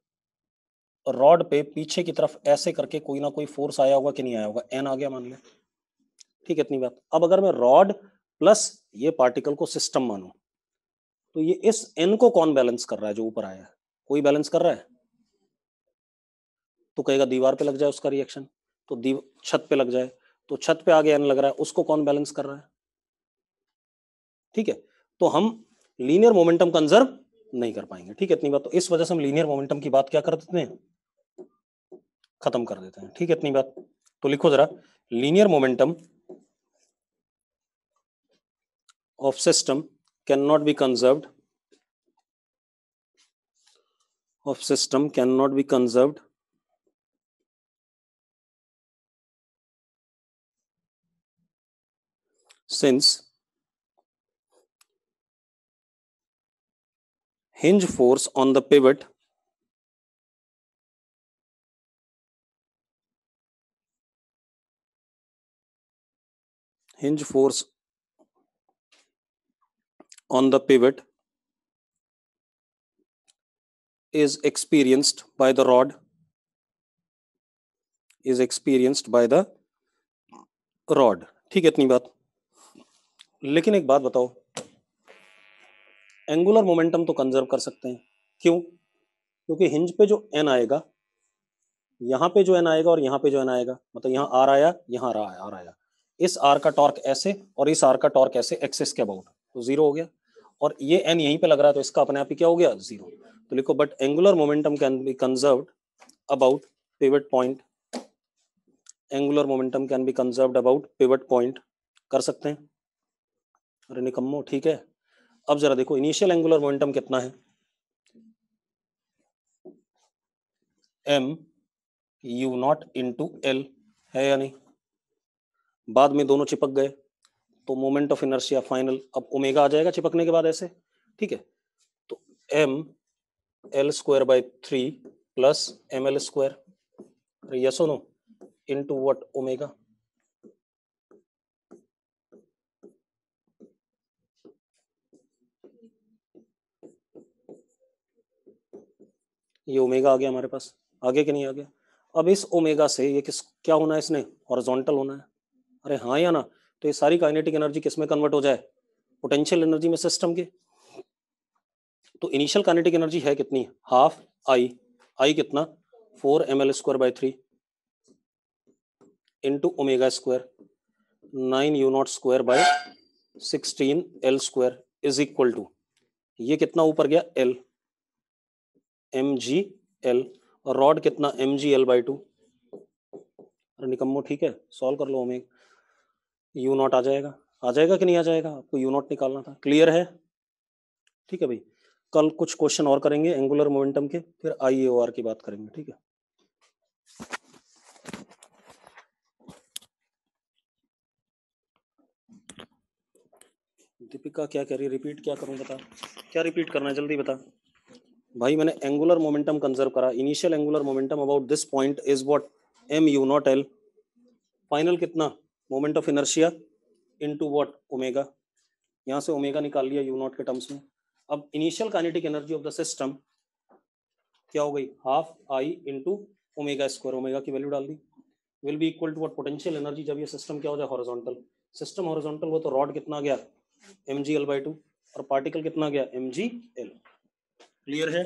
रॉड पे पीछे की तरफ ऐसे करके कोई ना कोई फोर्स आया होगा कि नहीं आया होगा, एन आ गया मान ले। ठीक है, इतनी बात। अब अगर मैं रॉड प्लस ये पार्टिकल को सिस्टम मानूं, तो ये इस एन को कौन बैलेंस कर रहा है, जो ऊपर आया है? कोई बैलेंस कर रहा है? तो कहेगा दीवार पे लग जाए उसका रिएक्शन, तो छत पे लग जाए, तो छत पे आगे एन लग रहा है, उसको कौन बैलेंस कर रहा है? ठीक है, तो हम लीनियर मोमेंटम कंजर्व नहीं कर पाएंगे। ठीक है, इतनी बात। तो इस वजह से हम लीनियर मोमेंटम की बात क्या कर देते हैं, खत्म कर देते हैं, ठीक है इतनी बात। तो लिखो जरा, linear momentum of system can not be conserved, of system cannot be conserved since hinge force on the pivot on the pivot is experienced by the rod, is experienced by the rod, ठीक है इतनी बात। लेकिन एक बात बताओ, angular momentum तो conserve कर सकते हैं, क्यों? क्योंकि हिंज पे जो एन आएगा, यहाँ पे जो एन आएगा और यहाँ पे जो एन आएगा, मतलब यहाँ आर आया, यहाँ आर आया, इस आर का टॉर्क ऐसे और इस आर का टॉर्क ऐसे एक्सिस के अबाउट, तो जीरो हो गया। और ये एन यहीं पे लग रहा है, तो इसका अपने आप ही क्या हो गया, जीरो। तो लिखो, but angular momentum can be conserved about pivot point, angular momentum can be conserved about pivot point, कर सकते हैं। अरे निकम्मो, ठीक है। अब जरा देखो, इनिशियल एंगुलर मोमेंटम कितना है, M U naught into L, है या नहीं? बाद में दोनों चिपक गए तो मोमेंट ऑफ इनर्शिया फाइनल, अब ओमेगा आ जाएगा चिपकने के बाद ऐसे, ठीक है। तो M L square by 3 plus M L square, yes और नो, इनटू व्हाट, ओमेगा। ये ओमेगा आ गया हमारे पास, आगे कि नहीं आ गया? अब इस ओमेगा से ये किस क्या होना है, इसने हॉरिजॉन्टल होना है। अरे हाँ या ना? तो ये सारी काइनेटिक एनर्जी किस में कन्वर्ट हो जाए, पोटेंशियल एनर्जी में सिस्टम के। तो इनिशियल काइनेटिक एनर्जी है कितनी, हाफ आई, आई कितना, 4 ml square by 3 into omega square 9 U naught square by 16 L square is equal to, ये कितना ऊपर गया, एल, एम जी एल, और रॉड कितना, एम जी एल बाई 2। अरे निकम्मो, ठीक है, सॉल्व कर लो, ओमेगा यू नॉट आ जाएगा कि नहीं आ जाएगा? आपको यू नॉट निकालना था, क्लियर है? ठीक है भाई, कल कुछ क्वेश्चन और करेंगे एंगुलर मोमेंटम के, फिर आई ओ आर की बात करेंगे, ठीक है। दीपिका क्या कह रही है, रिपीट क्या करूं, बता, क्या रिपीट करना है, जल्दी बता। भाई मैंने एंगुलर मोमेंटम कंजर्व करा, initial angular momentum about this point is what, M U naught L, final कितना, moment of inertia into what, omega. यहाँ से ओमेगा निकाल लिया यू नॉट के टर्म्स में। अब initial kinetic energy of the system क्या हो गई, half I into omega square, omega की वैल्यू डाल दी, will be equal to what, potential energy जब ये सिस्टम क्या हो जाए, हॉरिजॉन्टल। सिस्टम हॉरिजॉन्टल वो तो रॉड कितना गया, एम जी एल बाई 2, और पार्टिकल कितना गया, एम जी एल। क्लियर है?